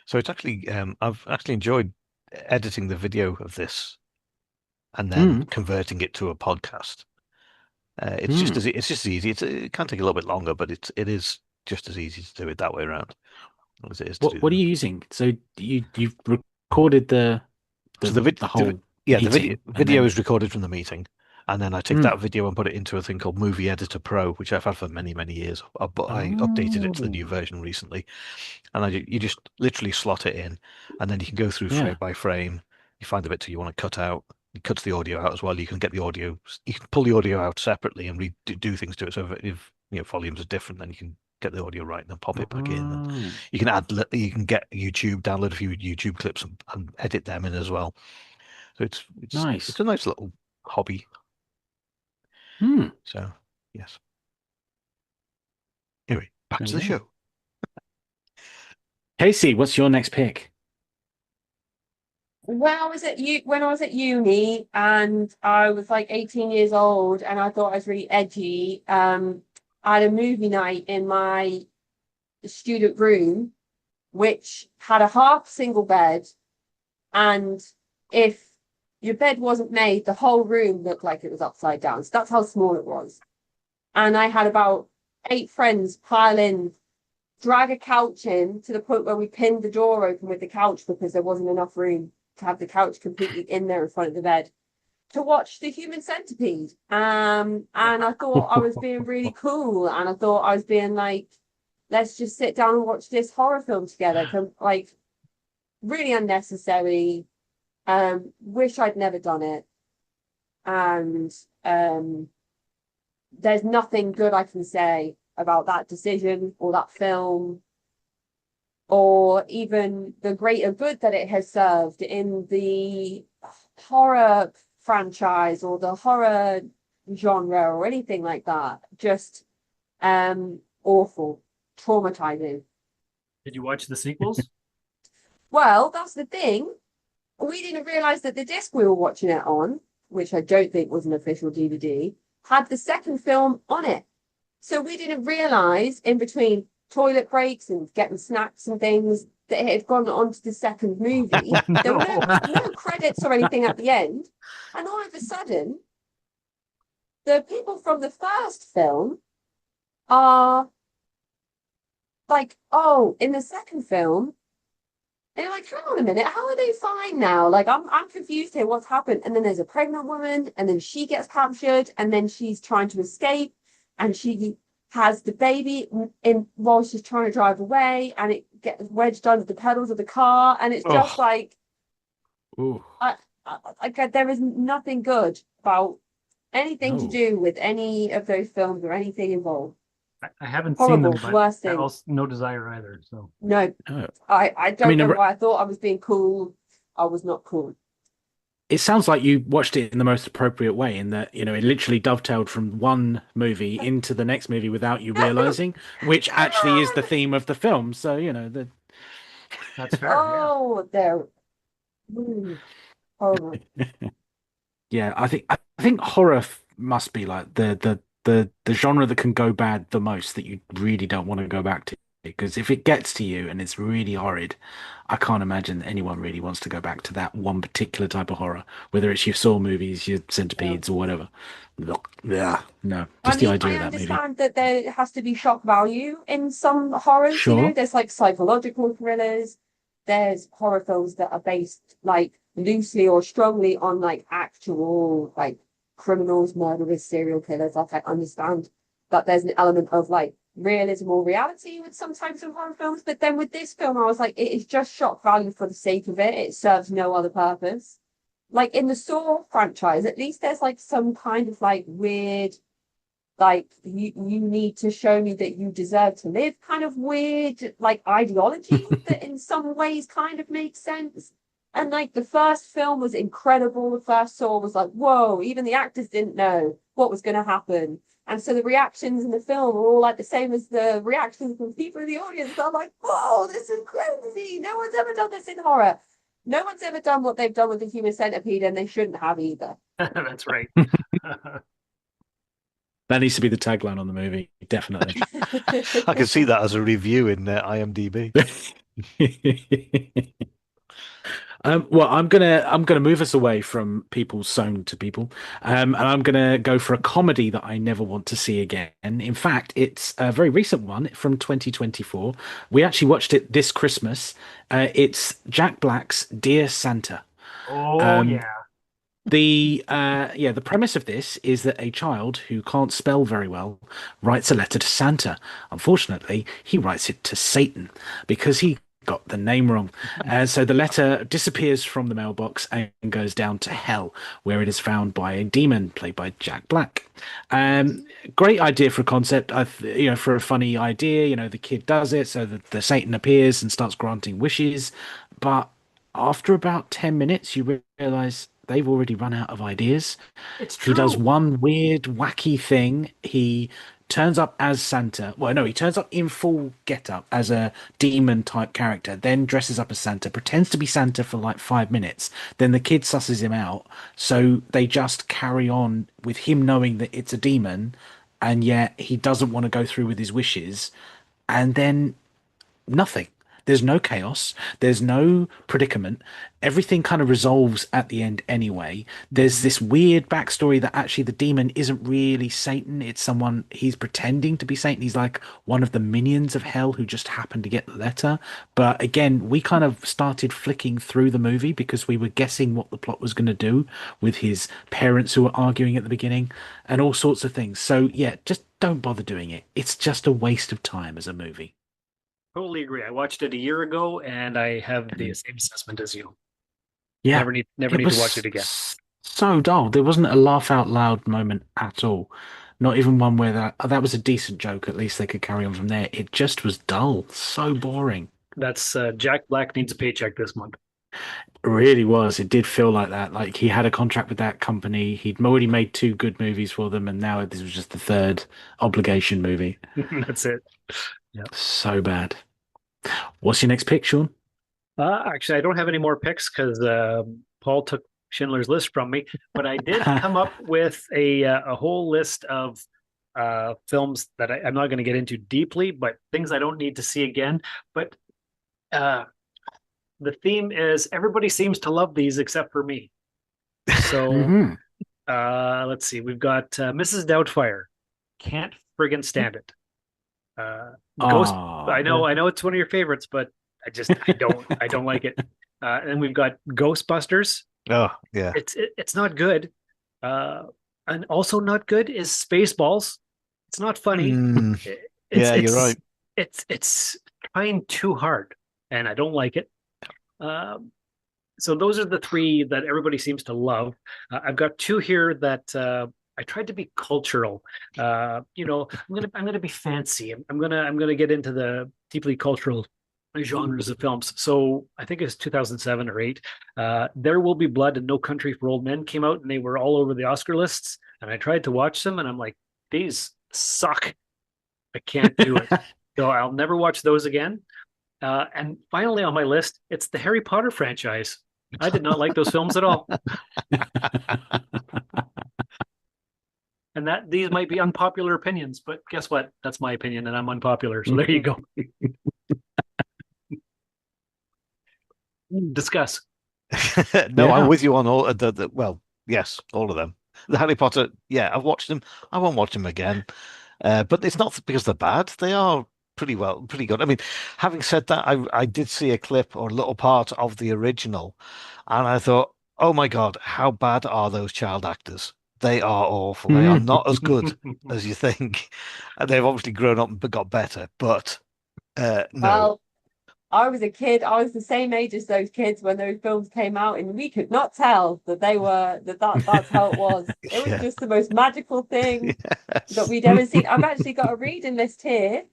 So it's actually I've actually enjoyed editing the video of this and then Mm, converting it to a podcast. mm. It's just easy. It can take a little bit longer, but it is just as easy to do it that way around as it is to do What are the. you using? So you've recorded So the whole the meeting, and video then is recorded from the meeting, and then I take mm. that video and put it into a thing called Movie Editor Pro, which I've had for many, many years. But I updated it to the new Oh, version recently, and you just literally slot it in, and then you can go through yeah, frame by frame. You find the bit you want to cut out. You cut the audio out as well. You can get the audio. You can pull the audio out separately and do things to it. So if volumes are different, then you can get the audio right and then pop it back in. And oh, you can you can get YouTube, download a few YouTube clips and edit them in as well. So it's nice. a nice little hobby. Hmm. So yes. Anyway, back There to you the go. show. Casey, what's your next pick? When I was at uni and I was like 18 years old and I thought I was really edgy, I had a movie night in my student room, which had a half single bed, and if your bed wasn't made, the whole room looked like it was upside down. So that's how small it was. And I had about 8 friends pile in, drag a couch in to the point where we pinned the door open with the couch because there wasn't enough room to have the couch completely in there in front of the bed to watch the Human Centipede. And I thought I was being really cool, and I thought I was being like, let's just sit down and watch this horror film together. Like really unnecessary. Wish I'd never done it. And um, there's nothing good I can say about that decision or that film or even the greater good that it has served in the horror franchise or the horror genre or anything like that. Just awful, traumatizing. Did you watch the sequels? Well, that's the thing. We didn't realize that the disc we were watching it on, which I don't think was an official DVD, had the second film on it. So we didn't realize in between toilet breaks and getting snacks and things that it had gone on to the second movie. Oh There were no. no credits or anything at the end. And all of a sudden, the people from the first film are like, oh, in the second film, they're like, hang on a minute, how are they fine now? Like, I'm confused here. What's happened? And then there's a pregnant woman, and then she gets captured, and then she's trying to escape, and she has the baby in while she's trying to drive away, and it gets wedged under the pedals of the car, and it's just Oh, like, ooh, there is nothing good about anything to no. do with any of those films or anything involved. I haven't seen them, Horrible, but worst I thing. also no desire either. So No, No. I I don't mean, know why I thought I was being cool. I was not cool. it sounds like you watched it in the most appropriate way, in that, it literally dovetailed from one movie into the next movie without you realizing, which actually is the theme of the film. So, that's fair. Yeah. Oh, they're horrible. yeah, I think horror must be like the genre that can go bad the most, that you really don't want to go back to. Because if it gets to you and it's really horrid, I can't imagine that anyone really wants to go back to that one particular type of horror, whether it's your Saw movies, your Yeah. Centipedes, or whatever. Yeah, no, I just the mean, I idea of that movie. understand that there has to be shock value in some horrors, Sure. there's like psychological thrillers, there's horror films that are based like loosely or strongly on like actual like criminals, murderers, serial killers. Like I understand that there's an element of like realism or reality with some types of horror films, but then with this film, I was like, it is just shock value for the sake of it. It serves no other purpose. Like in the Saw franchise, at least there's like some kind of like weird, like you need to show me that you deserve to live kind of weird like ideology that in some ways kind of makes sense. And like the first film was incredible. The first Saw was like, whoa, even the actors didn't know what was going to happen. And so the reactions in the film are all like the same as the reactions from people in the audience. I'm like, whoa, this is crazy. No one's ever done this in horror. No one's ever done what they've done with the Human Centipede, and they shouldn't have either. That's right. That needs to be the tagline on the movie, definitely. I can see that as a review in IMDb. Well, I'm gonna move us away from people sewn to people, and I'm gonna go for a comedy that I never want to see again. In fact, it's a very recent one from 2024. We actually watched it this Christmas. It's Jack Black's Dear Santa. Oh Um, yeah. the premise of this is that a child who can't spell very well writes a letter to Santa. Unfortunately, he writes it to Satan because he got the name wrong. So the letter disappears from the mailbox and goes down to hell, where it is found by a demon played by Jack Black. Great idea for a concept. For a funny idea, the kid does it, so the Satan appears and starts granting wishes, but after about 10 minutes, you realize they've already run out of ideas. It's He does true. one weird, wacky thing. He turns up as Santa. Well, no, he turns up in full getup as a demon type character, then dresses up as Santa, pretends to be Santa for like 5 minutes. Then the kid susses him out. So they just carry on with him knowing that it's a demon, and yet he doesn't want to go through with his wishes. And then nothing. There's no chaos. There's no predicament. Everything kind of resolves at the end anyway. There's this weird backstory that actually the demon isn't really Satan. It's someone he's pretending to be Satan. He's like one of the minions of hell who just happened to get the letter. But again, we kind of started flicking through the movie because we were guessing what the plot was going to do with his parents who were arguing at the beginning and all sorts of things. So yeah, just don't bother doing it. It's just a waste of time as a movie. Totally agree. I watched it a year ago, and I have the same assessment as you. Yeah, Never it need to watch was it again. so dull. There wasn't a laugh out loud moment at all. Not even one where that was a decent joke. At least they could carry on from there. It just was dull, so boring. That's Jack Black needs a paycheck this month. It really was. It did feel like that. Like he had a contract with that company. He'd already made two good movies for them, and now this was just the third obligation movie. That's it. Yeah. So bad. What's your next pick, Sean? Actually, I don't have any more picks because Paul took Schindler's List from me, but I did come up with a whole list of films that I'm not going to get into deeply, but things I don't need to see again. But uh, the theme is everybody seems to love these except for me. So Hmm. let's see. We've got Mrs. Doubtfire. Can't friggin' stand it. Ghost. Ah, I know it's one of your favorites, but I don't like it. And we've got Ghostbusters. Oh, yeah. It's not good. Uh, and also not good is Spaceballs. It's not funny. Mm, It- It's yeah, you're it's right. it's trying too hard, and I don't like it. Um, so those are the three that everybody seems to love. I've got two here that I tried to be cultural. I'm gonna be fancy. I'm gonna get into the deeply cultural genres of films. So I think it's 2007 or eight. There Will Be Blood and No Country for Old Men came out, and they were all over the Oscar lists. And I tried to watch them, and I'm like, these suck. I can't do it. So I'll never watch those again. And finally on my list, it's the Harry Potter franchise. I did not like those films at all. And that these might be unpopular opinions, but guess what? That's my opinion, and I'm unpopular. So there you go. Discuss. No, I'm Yeah. with you on all well, yes, all of them. The Harry Potter, yeah, I've watched them. I won't watch them again. But it's not because they're bad. They are pretty good. I mean, having said that, I did see a clip or a little part of the original, and I thought, oh my God, how bad are those child actors? They are awful. They are not as good as you think. And they've obviously grown up and got better, but no. Well, I was a kid. I was the same age as those kids when those films came out, and we could not tell that they were that's how it was. It was Yeah. just the most magical thing that Yes. we'd ever seen. I've actually got a reading list here.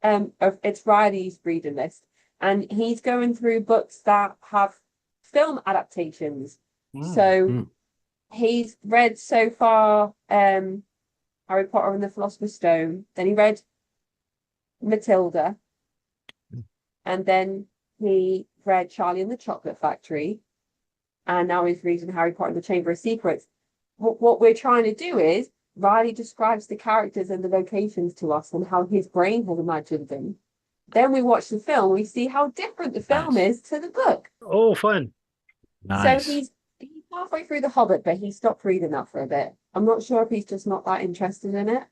It's Riley's reading list, and he's going through books that have film adaptations. So Mm. he's read so far Harry Potter and the Philosopher's Stone. Then he read Matilda, and then he read Charlie and the Chocolate Factory, and now he's reading Harry Potter and the Chamber of Secrets. What we're trying to do is Riley describes the characters and the locations to us and how his brain has imagined them. Then we watch the film, we see how different the film Nice. is to the book. Oh, fun. So Nice. he's halfway through The Hobbit, but he stopped reading that for a bit. I'm not sure if he's just not that interested in it,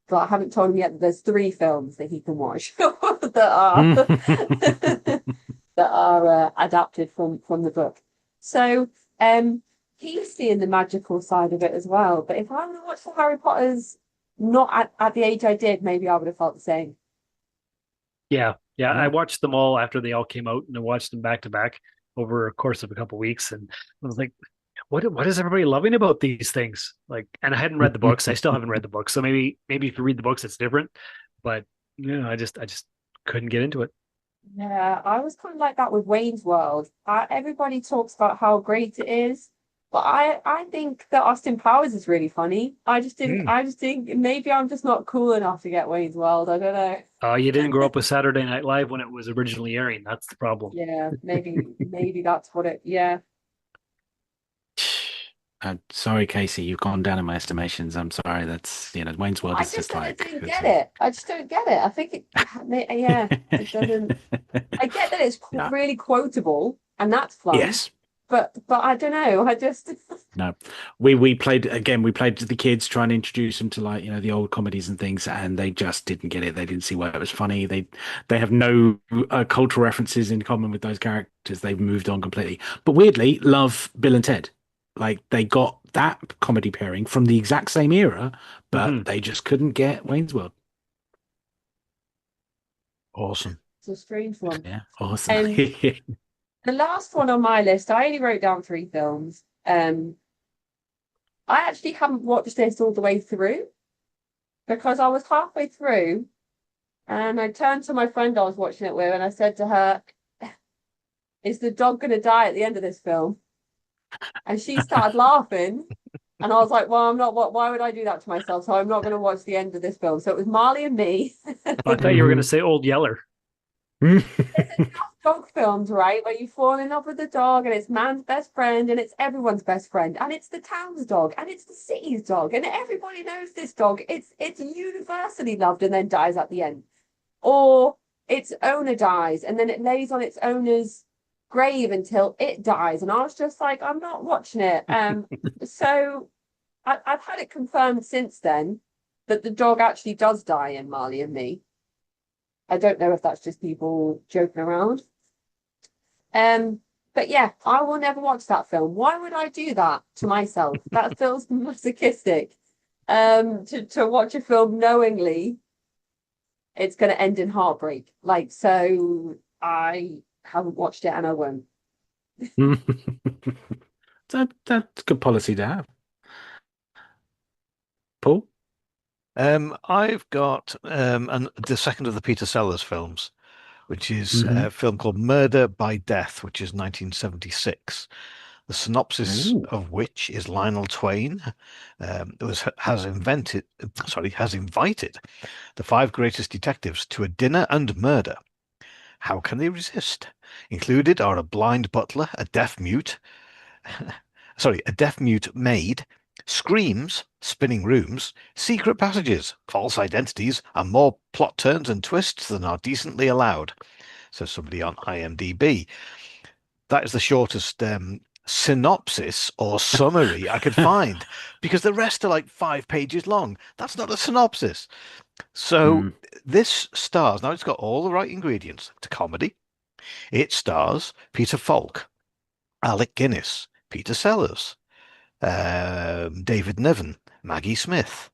but I haven't told him yet that there's three films that he can watch that are that are adapted from the book. So he's seeing the magical side of it as well. But if I would have watched the Harry Potters not at the age I did, maybe I would have felt the same. Yeah. Yeah. I Yeah. watched them all after they all came out, and I watched them back to back over a course of a couple of weeks. And I was like, what is everybody loving about these things? Like, and I hadn't read the books. I still haven't read the books. So maybe if you read the books, it's different. But I just couldn't get into it. Yeah, I was kind of like that with Wayne's World. Everybody talks about how great it is, but I think that Austin Powers is really funny. Mm. I just think maybe I'm just not cool enough to get Wayne's World. I don't know. You didn't grow up with Saturday Night Live when it was originally airing. That's the problem. Yeah, maybe that's what it. Yeah, Sorry, Casey, you've gone down in my estimations. I'm sorry. That's, Wayne's World I is just just I like don't it's get it. I just don't get it. I think yeah, it doesn't. I get that it's no. really quotable and that's fun, Yes. but I don't know. I just No. We played again, we played to the kids, trying to introduce them to like, the old comedies and things, and they just didn't get it. They didn't see why it was funny. They have no cultural references in common with those characters. They've moved on completely. But weirdly, love Bill and Ted. Like they got that comedy pairing from the exact same era, but Hmm. they just couldn't get Wayne's World. Awesome. it's a strange one. Yeah, awesome. And the last one on my list, I only wrote down three films. I actually haven't watched this all the way through because I was halfway through and I turned to my friend I was watching it with and I said to her, "Is the dog going to die at the end of this film?" And she started laughing. And I was like, well, I'm not, why would I do that to myself? So I'm not going to watch the end of this film. So it was Marley and Me. I thought you were going to say Old Yeller. There's enough dog films, right? Where you fall in love with the dog and it's man's best friend and it's everyone's best friend and it's the town's dog and it's the city's dog and everybody knows this dog. It's universally loved and then dies at the end. Or its owner dies and then it lays on its owner's grave until it dies. And I was just like, I'm not watching it. So I've had it confirmed since then that the dog actually does die in Marley and Me. I don't know if that's just people joking around. Um, but yeah, I will never watch that film. Why would I do that to myself? That feels masochistic. To watch a film knowingly it's going to end in heartbreak. Like, so I haven't watched it and I won't. That's good policy to have. Paul? I've got the second of the Peter Sellers films, which is Hmm. a film called Murder by Death, which is 1976. The synopsis Ooh. of which is Lionel Twain has invited the five greatest detectives to a dinner and murder. How can they resist? Included are a blind butler, a deaf mute maid, screams, spinning rooms, secret passages, false identities, and more plot turns and twists than are decently allowed, says somebody on IMDb. That is the shortest synopsis or summary I could find because the rest are like 5 pages long. That's not a synopsis. So Mm. this stars, now it's got all the right ingredients. It's a comedy. It stars Peter Falk, Alec Guinness, Peter Sellers, David Niven, Maggie Smith,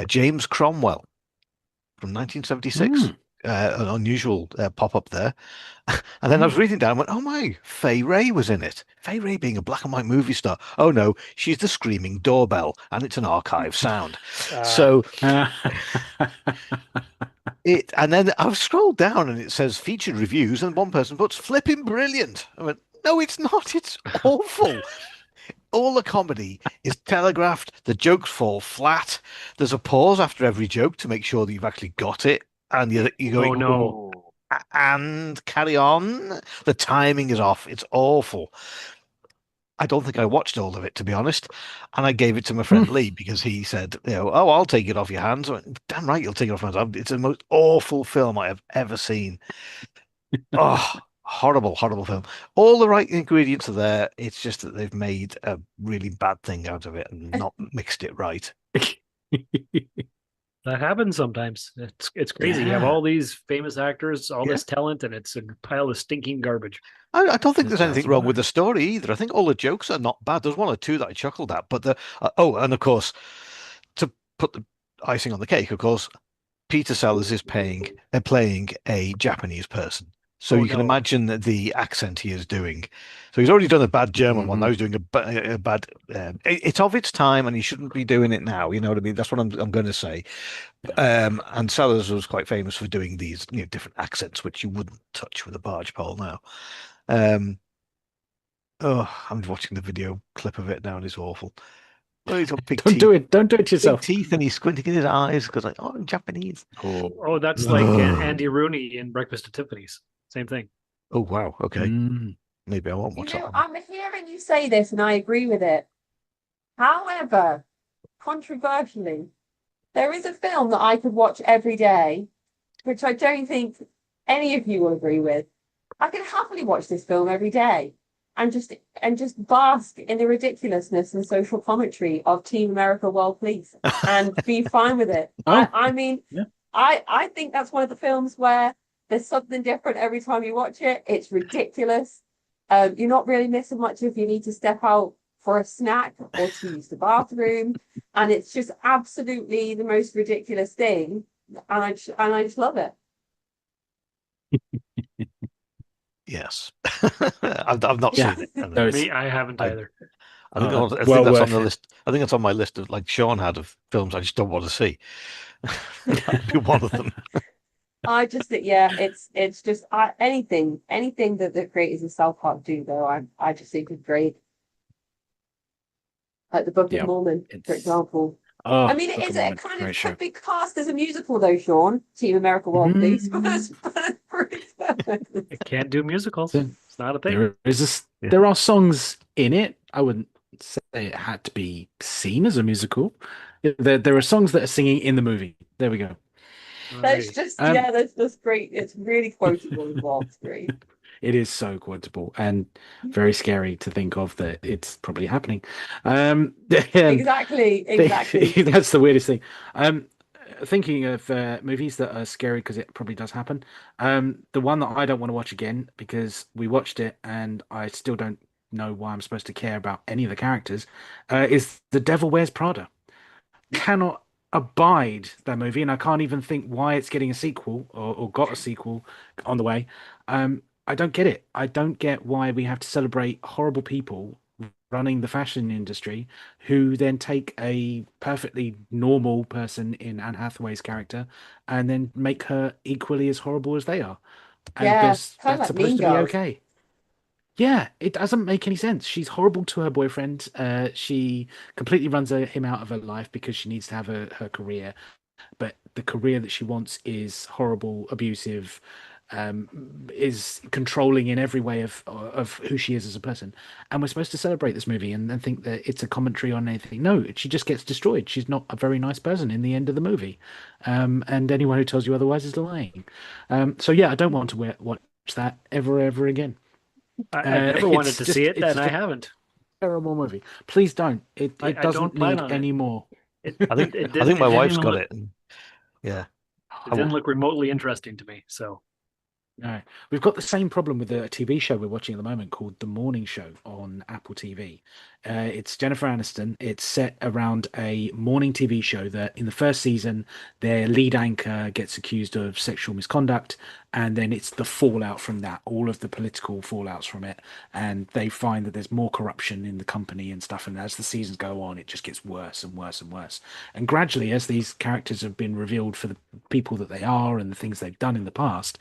James Cromwell from 1976. Mm. An unusual pop-up there. And then I was Mm. reading down and went, oh my, Fay Ray was in it. Fay Ray being a black and white movie star. Oh no, she's the screaming doorbell, and it's an archive sound. Uh, So Uh, and then I've scrolled down and it says featured reviews, and one person puts flipping brilliant. I went, no, it's not. It's awful. All the comedy is telegraphed. The jokes fall flat. There's a pause after every joke to make sure that you've actually got it. And you're oh going, no. and carry on. The timing is off. It's awful. I don't think I watched all of it, to be honest. And I gave it to my friend Lee because he said, oh, I'll take it off your hands. I went, damn right, you'll take it off my hands. It's the most awful film I have ever seen. Oh, horrible, horrible film. All the right ingredients are there. It's just that they've made a really bad thing out of it and not mixed it right. That happens sometimes. It's crazy. You have yeah, all these famous actors, all Yeah. this talent, and it's a pile of stinking garbage. I don't think it there's sounds anything wrong about with the story either. I think all the jokes are not bad. There's one or two that I chuckled at, but and of course, to put the icing on the cake, of course, Peter Sellers is playing a Japanese person. So Oh you can no. imagine the accent he is doing. So he's already done a bad German one. Now right. he's doing a bad. It's of its time, and he shouldn't be doing it now. You know what I mean? That's what I'm going to say. Yeah. And Sellers was quite famous for doing these, different accents, which you wouldn't touch with a barge pole now. Um, oh, I'm watching the video clip of it now, and it's awful. Oh, he's got Don't do it. Don't do it big yourself. teeth, and he's squinting in his eyes because, like, oh, I'm Japanese. Oh, that's like Andy Rooney in Breakfast at Tiffany's. Same thing. Oh wow, okay. Mm. Maybe I won't watch that one. I'm hearing you say this and I agree with it. However, controversially, there is a film that I could watch every day, which I don't think any of you will agree with. I can happily watch this film every day and just bask in the ridiculousness and social commentary of Team America World Police and be fine with it. I Oh, I mean, yeah. I think that's one of the films where there's something different every time you watch it. It's ridiculous. You're not really missing much if you need to step out for a snack or to use the bathroom, and it's just absolutely the most ridiculous thing, and I just love it. Yes. I've not Yeah. seen it. And So it's Me, I haven't I either. I think well that's on worth the it. list. I think that's on my list of like Sean had of films I just don't want to see. That'd be one of them. I just think, yeah, it's just anything that the creators of South Park do though, I just think is great. Like the Book of Yeah. Mormon, for It's example. I oh, mean, Book of it Mormon, kind of great show. could be cast as a musical though, Sean. Team America World Police, but Mm. it's pretty good. I can't do musicals. There It's not a thing. there is this, Yeah. there are songs in it. I wouldn't say it had to be seen as a musical. There are songs that are singing in the movie. There we go. That's Alrighty. just Um, yeah, that's great. It's really quotable as well. It's great. it is so quotable and very scary to think of that it's probably happening. And Exactly, exactly. that's the weirdest thing. Um, Thinking of movies that are scary because it probably does happen. The one that I don't want to watch again because we watched it and I still don't know why I'm supposed to care about any of the characters, is The Devil Wears Prada. Cannot abide that movie, and I can't even think why it's getting a sequel or got a sequel on the way. I don't get it. I don't get why we have to celebrate horrible people running the fashion industry who then take a perfectly normal person in Anne Hathaway's character and then make her equally as horrible as they are. And Yeah, there's kind of that's like Mean supposed to be Girls. okay. Yeah, it doesn't make any sense. She's horrible to her boyfriend. She completely runs him out of her life because she needs to have her career. But the career that she wants is horrible, abusive, is controlling in every way of who she is as a person. And we're supposed to celebrate this movie and think that it's a commentary on anything. No, she just gets destroyed. She's not a very nice person in the end of the movie. And anyone who tells you otherwise is lying. So yeah, I don't want to watch that ever again. I've never wanted to see it, It's and just I a haven't. terrible movie. Please don't. It I don't doesn't plan need on it. any more. It I think it I didn't think it my didn't wife's even got look it. And yeah. it I didn't w look remotely interesting to me. So No, we've got the same problem with a TV show we're watching at the moment called The Morning Show on Apple TV. It's Jennifer Aniston. It's set around a morning TV show that in the first season, their lead anchor gets accused of sexual misconduct, and then it's the fallout from that, all of the political fallouts from it, and they find that there's more corruption in the company and stuff. And as the seasons go on, it just gets worse and worse and worse. And gradually, as these characters have been revealed for the people that they are and the things they've done in the past,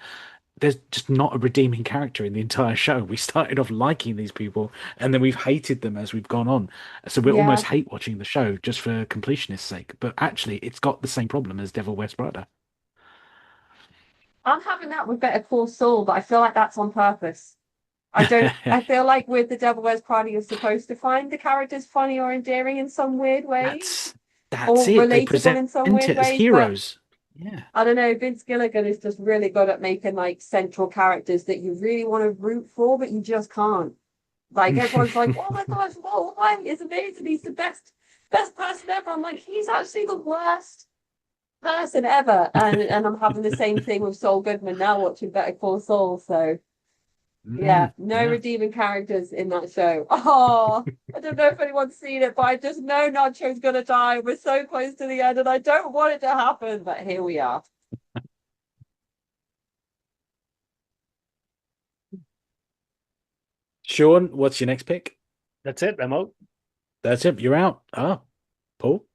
there's just not a redeeming character in the entire show. We started off liking these people and then we've hated them as we've gone on. So we Yeah, almost hate watching the show just for completionist's sake. But actually, it's got the same problem as Devil Wears Prada. I'm having that with Better Call Saul, but I feel like that's on purpose. I don't. I feel like with The Devil Wears Prada, you're supposed to find the characters funny or endearing in some weird ways, That's that's or it. They relatable present in some it weird as ways. But heroes. Yeah. I don't know. Vince Gilligan is just really good at making like central characters that you really want to root for, but you just can't. Like everyone's like, "Oh my gosh, Walt White is amazing. He's the best person ever." I'm like, he's actually the worst person ever. And I'm having the same thing with Saul Goodman now watching Better Call Saul. So yeah, no Yeah. redeeming characters in that show. Oh, I don't know if anyone's seen it, but I just know Nacho's gonna die. We're so close to the end, and I don't want it to happen, but here we are. Sean, what's your next pick? that's it. I'm out. That's it. You're out. Ah, Paul.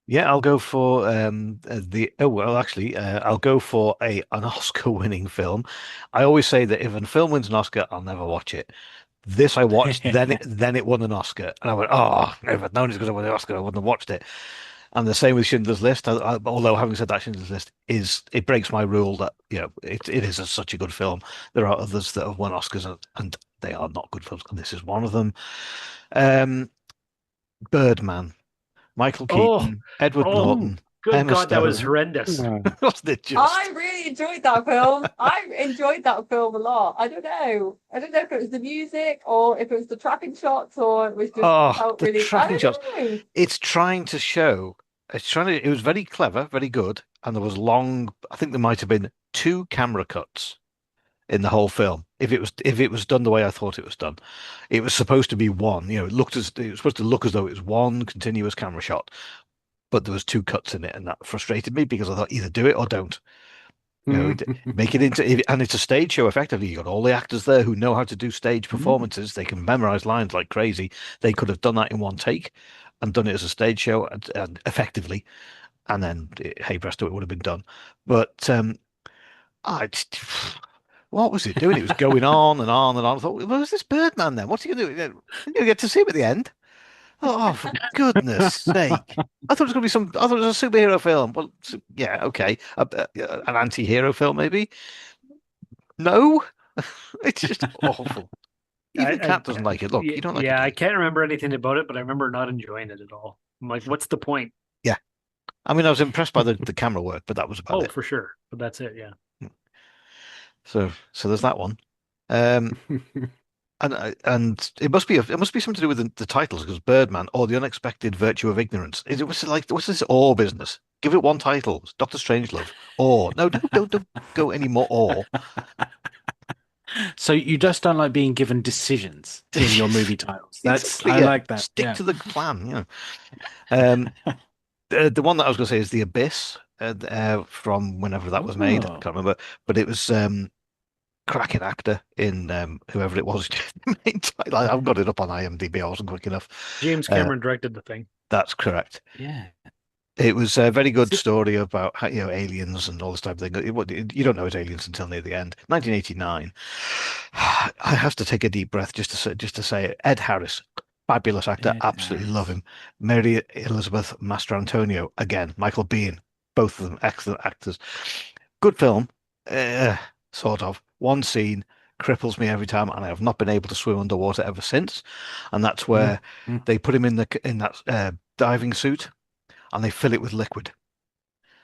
Yeah, I'll go for the oh well actually I'll go for a an Oscar winning film. I always say that if a film wins an Oscar, I'll never watch it. This I watched, then it won an Oscar, and I went, oh, if I'd known it was going to win an Oscar, I wouldn't have watched it. And the same with Schindler's List. Although having said that, Schindler's List is it breaks my rule that it is such a good film. There are others that have won Oscars and they are not good films, and this is one of them. Um, Birdman, Michael Oh, Keaton, Edward oh, Norton, good Emma God, that was Stone. horrendous. Wasn't it just? I really enjoyed that film. I enjoyed that film a lot. I don't know. I don't know if it was the music or if it was the tracking shots or it was just Oh, felt the really, I tracking don't shots. know. It's trying to show. It's trying to. It was very clever, very good, and there was long. I think there might have been two camera cuts in the whole film. If it was done the way I thought it was done, it was supposed to be one. It was supposed to look as though it was one continuous camera shot, but there was two cuts in it, and that frustrated me because I thought either do it or don't. Make it and it's a stage show effectively. You got all the actors there who know how to do stage performances. They can memorize lines like crazy. They could have done that in one take and done it as a stage show and effectively, and then hey presto, it would have been done. But I just, what was it doing? It was going on and on and on. I thought, well, where's this Birdman then? What's he going to do? You're going to get to see him at the end. Oh, for goodness sake. I thought it was going to be I thought it was a superhero film. Well, yeah, okay. An anti-hero film, maybe? No, it's just awful. Even Kat doesn't like it. Look, you don't like it, Yeah, do I you? can't remember anything about it, but I remember not enjoying it at all. I'm like, what's the point? Yeah. I mean, I was impressed by the camera work, but that was about Oh, it. for sure. But that's it. Yeah. So there's that one. Um, and it must be something to do with the titles because Birdman or the Unexpected Virtue of Ignorance. Is it was it like what's this or business? Give it one title. Doctor Strangelove. Or no, don't go any more or. So you just don't like being given decisions in your movie titles. That's Exactly, I yeah. like that. Stick Yeah. to the plan, Um, the one that I was going to say is The Abyss, from whenever that was made. I Oh. can't remember, but it was cracking actor in whoever it was. The main title. I've got it up on IMDb. I wasn't quick enough. James Uh, Cameron directed the thing. that's correct. Yeah. It was a very Is good it? story about aliens and all this type of thing. You don't know it's aliens until near the end. 1989. I have to take a deep breath just to say it. Ed Harris, fabulous actor, Ed absolutely love Harris. him. Mary Elizabeth Mastrantonio, again. Michael Biehn, both of them excellent actors. Good film, uh, sort of. One scene cripples me every time, and I have not been able to swim underwater ever since. And that's Mm, where mm. they put him in that diving suit and they fill it with liquid.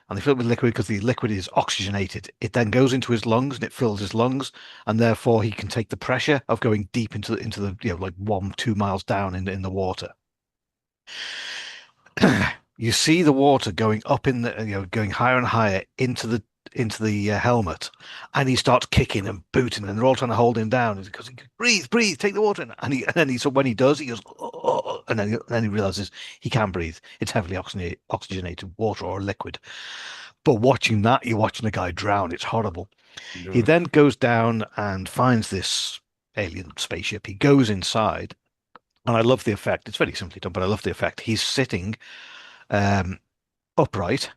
And they fill it with liquid because the liquid is oxygenated. It then goes into his lungs and it fills his lungs, and therefore he can take the pressure of going deep into the like 1-2 miles down in the water. You see the water going up going higher and higher into the helmet, and he starts kicking and booting, and they're all trying to hold him down because he goes, breathe, breathe, take the water in. So when he does, he goes, oh, and then he realizes he can breathe. It's heavily oxygenated water or liquid. But watching that, you're watching a guy drown. It's horrible. He No. then goes down and finds this alien spaceship. He goes inside, and I love the effect. It's very simply done, but I love the effect. He's sitting um, upright,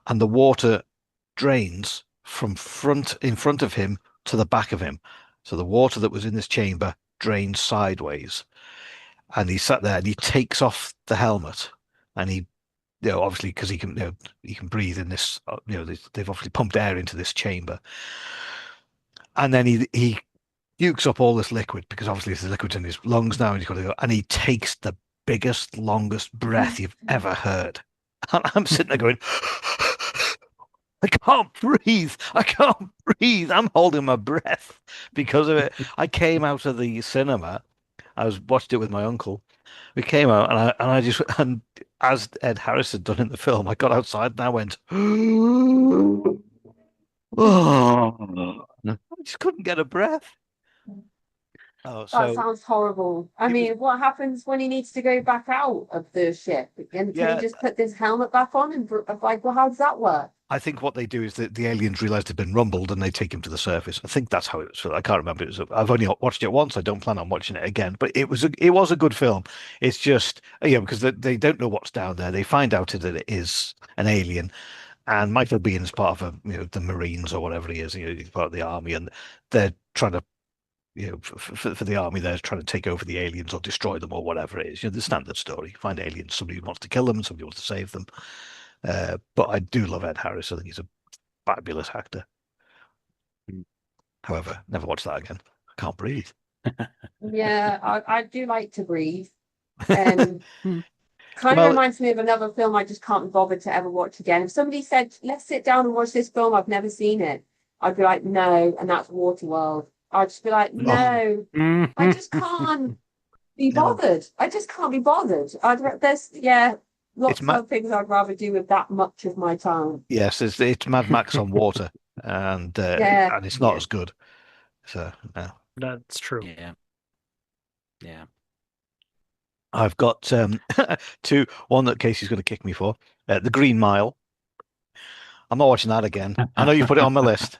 and the water drains from in front of him to the back of him. So the water that was in this chamber drains sideways. And he sat there and he takes off the helmet and obviously because he can breathe in this, they've obviously pumped air into this chamber. And then he ukes up all this liquid because obviously there's liquid in his lungs now and he's got to go and he takes the biggest, longest breath you've ever heard. And I'm sitting there going, I can't breathe. I can't breathe. I'm holding my breath because of it. I came out of the cinema. Watched it with my uncle. We came out and I just and as Ed Harris had done in the film, I got outside and I went, oh, I just couldn't get a breath. Oh, That so sounds horrible. I it was, mean, what happens when he needs to go back out of the ship? And can he yeah. just put this helmet back on and like, well, how does that work? I think what they do is that the aliens realize they've been rumbled and they take him to the surface. I think that's how it was. I can't remember. I've only watched it once. I don't plan on watching it again. But it was a good film. It's just because they don't know what's down there. They find out that it is an alien, and Michael Biehn is part of the Marines or whatever he is. He's part of the army, and they're trying to for the army, they're trying to take over the aliens or destroy them or whatever it is. The standard story. Find aliens, somebody wants to kill them, and somebody wants to save them. But I do love Ed Harris. I think he's a fabulous actor. However, never watch that again. I can't breathe. Yeah, I do like to breathe. And Hmm. kind of Well, reminds me of another film I just can't be bothered to ever watch again. If somebody said, let's sit down and watch this film, I've never seen it, I'd be like, no, and that's Waterworld. I'd just be like, oh, no, I just Mhm. can't be no, bothered. I just can't be bothered. it's Lots Mad. of things I'd rather do with that much of my time. Yes, it's Mad Max on water, Yeah, and it's not yeah. as good. So no. That's true. Yeah, yeah. I've got two. One that Casey's going to kick me for. The Green Mile. I'm not watching that again. I know you put it on my list,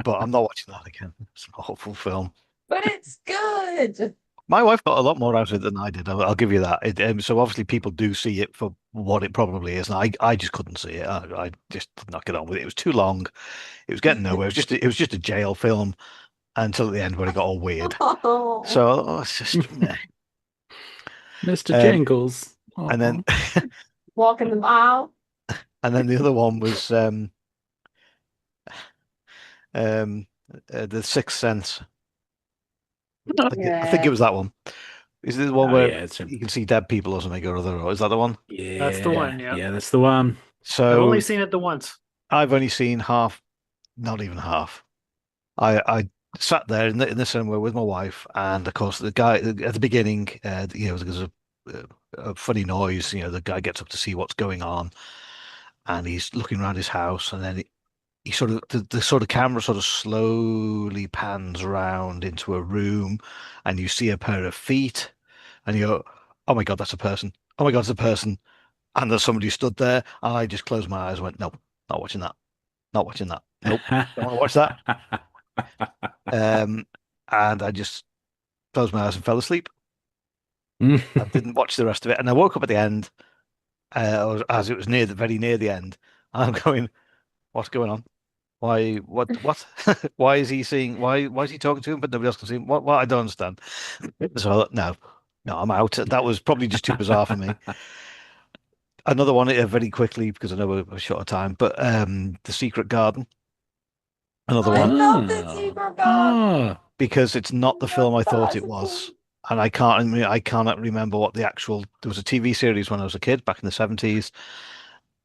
but I'm not watching that again. It's an awful film. But it's good. My wife got a lot more out of it than I did. I'll give you that. So obviously people do see it for what it probably is, and I just couldn't see it. I just did not get on with it. It was too long. It was getting nowhere. It was just a jail film until the end where it got all weird. Oh, So it's just meh. Mr. Um, Jingles. and then Oh. walking the mile. and then the other one was um, The Sixth Sense. I think it Yeah. was that one. Is it the one Oh where yeah, it's you can see dead people or something or other? Or is that the one? That's the yeah, one. Yeah, yeah, that's the one. I've only So seen it the once. I've only seen half, not even half. I sat there in the cinema with my wife, and of course the guy at the beginning, there's a funny noise. The guy gets up to see what's going on, and he's looking around his house, and then he sort of the sort of camera sort of slowly pans around into a room, and you see a pair of feet, and you go, "Oh my God, that's a person! Oh my God, it's a person!" And there's somebody stood there, and I just closed my eyes and went, "No, not watching that. Not watching that. Nope, don't want to watch that." Um, and I just closed my eyes and fell asleep. I didn't watch the rest of it, and I woke up at the end, as it was very near the end. And I'm going, "What's going on? Why? What? Why is he seeing? Why is he talking to him, but nobody else can see him? What? I don't understand." So I thought, no, no, I'm out. That was probably just too bizarre for me. Another one, very quickly because I know we're short of time, but The Secret Garden, another I one, love the Ah, Secret Garden. ah. because it's I not the love film I that thought as it a was. film. And I cannot remember what the actual. There was a TV series when I was a kid back in the 70s.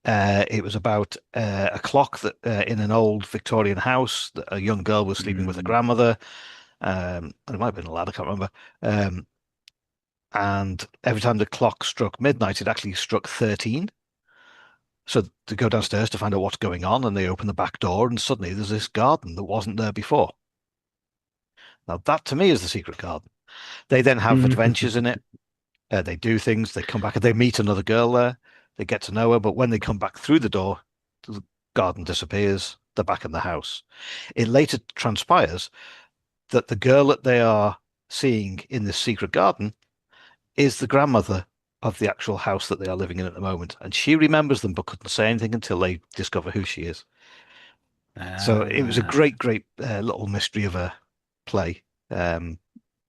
It was about a clock that in an old Victorian house that a young girl was sleeping with her Mm. grandmother. And it might have been a lad, I can't remember. And every time the clock struck midnight, it actually struck 13. So they go downstairs to find out what's going on, and they open the back door, and suddenly there's this garden that wasn't there before. Now that to me is the secret garden. They then have adventures in it. They do things. They come back and they meet another girl there. They get to know her, but when they come back through the door, the garden disappears. They're back in the house. It later transpires that the girl that they are seeing in this secret garden is the grandmother of the actual house that they are living in at the moment. And she remembers them but couldn't say anything until they discover who she is. So it was a Ah. great, great little mystery of a play. Um,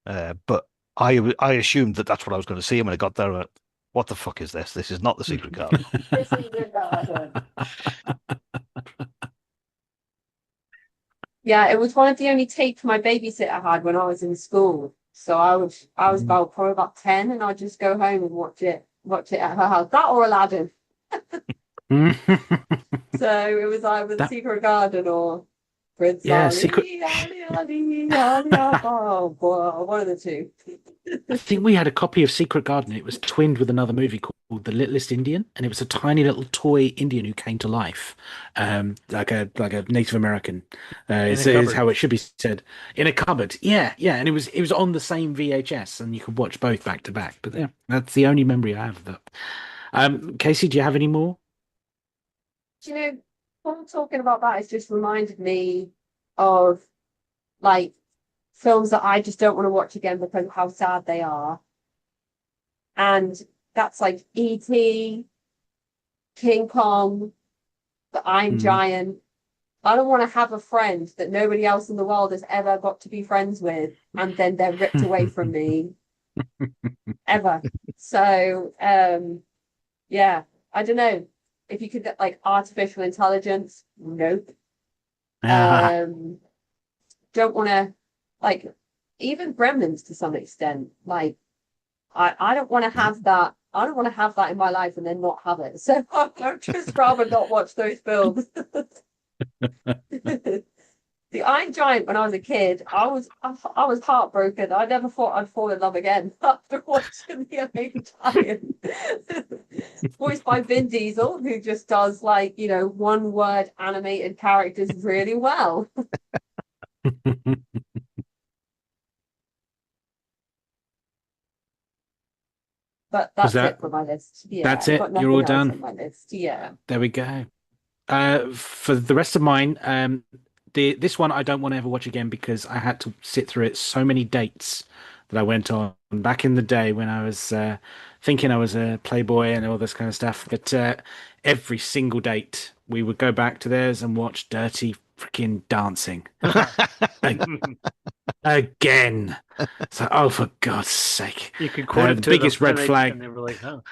but I assumed that that's what I was going to see. And when I got there, I went, what the fuck is this? This is not the secret garden. The Secret Garden. Yeah, it was one of the only tapes my babysitter had when I was in school. So I was probably about 10, and I'd just go home and watch it at her house. That or Aladdin. So it was either the That Secret Garden or Prince yeah, secret. Ali, Ali, Ali, Ali, oh, boy, one of the two. I think we had a copy of Secret Garden. It was twinned with another movie called The Littlest Indian, and it was a tiny little toy Indian who came to life, like a Native American. In a Is cupboard. how it should be said, in a cupboard. Yeah, yeah, and it was on the same VHS, and you could watch both back to back. But yeah, that's the only memory I have of that. Casey, do you have any more? Do you know, what I'm talking about that has just reminded me of like films that I just don't want to watch again because of how sad they are. And that's like E.T., King Kong, The Iron Mm. Giant. I don't want to have a friend that nobody else in the world has ever got to be friends with, and then they're ripped away from me ever. So, yeah, I don't know. If you could get like artificial intelligence, nope. Ah, Um, don't want to like even Gremlins to some extent. Like I don't want to have that. I don't want to have that in my life and then not have it. So I'd just rather not watch those films. The Iron Giant, when I was a kid, I was heartbroken. I never thought I'd fall in love again after watching the Iron Giant. Voiced by Vin Diesel, who just does like, one word animated characters really well. But Was that's it that for my list. Yeah, that's I've it? got You're all nothing else done. on my list. Yeah. There we go. For the rest of mine, this one I don't want to ever watch again because I had to sit through it so many dates that I went on back in the day when I was thinking I was a playboy and all this kind of stuff. But every single date we would go back to theirs and watch Dirty Freaking Dancing again. So, oh, for God's sake! You could quote it The to them, biggest red and flag. they were like, "Oh,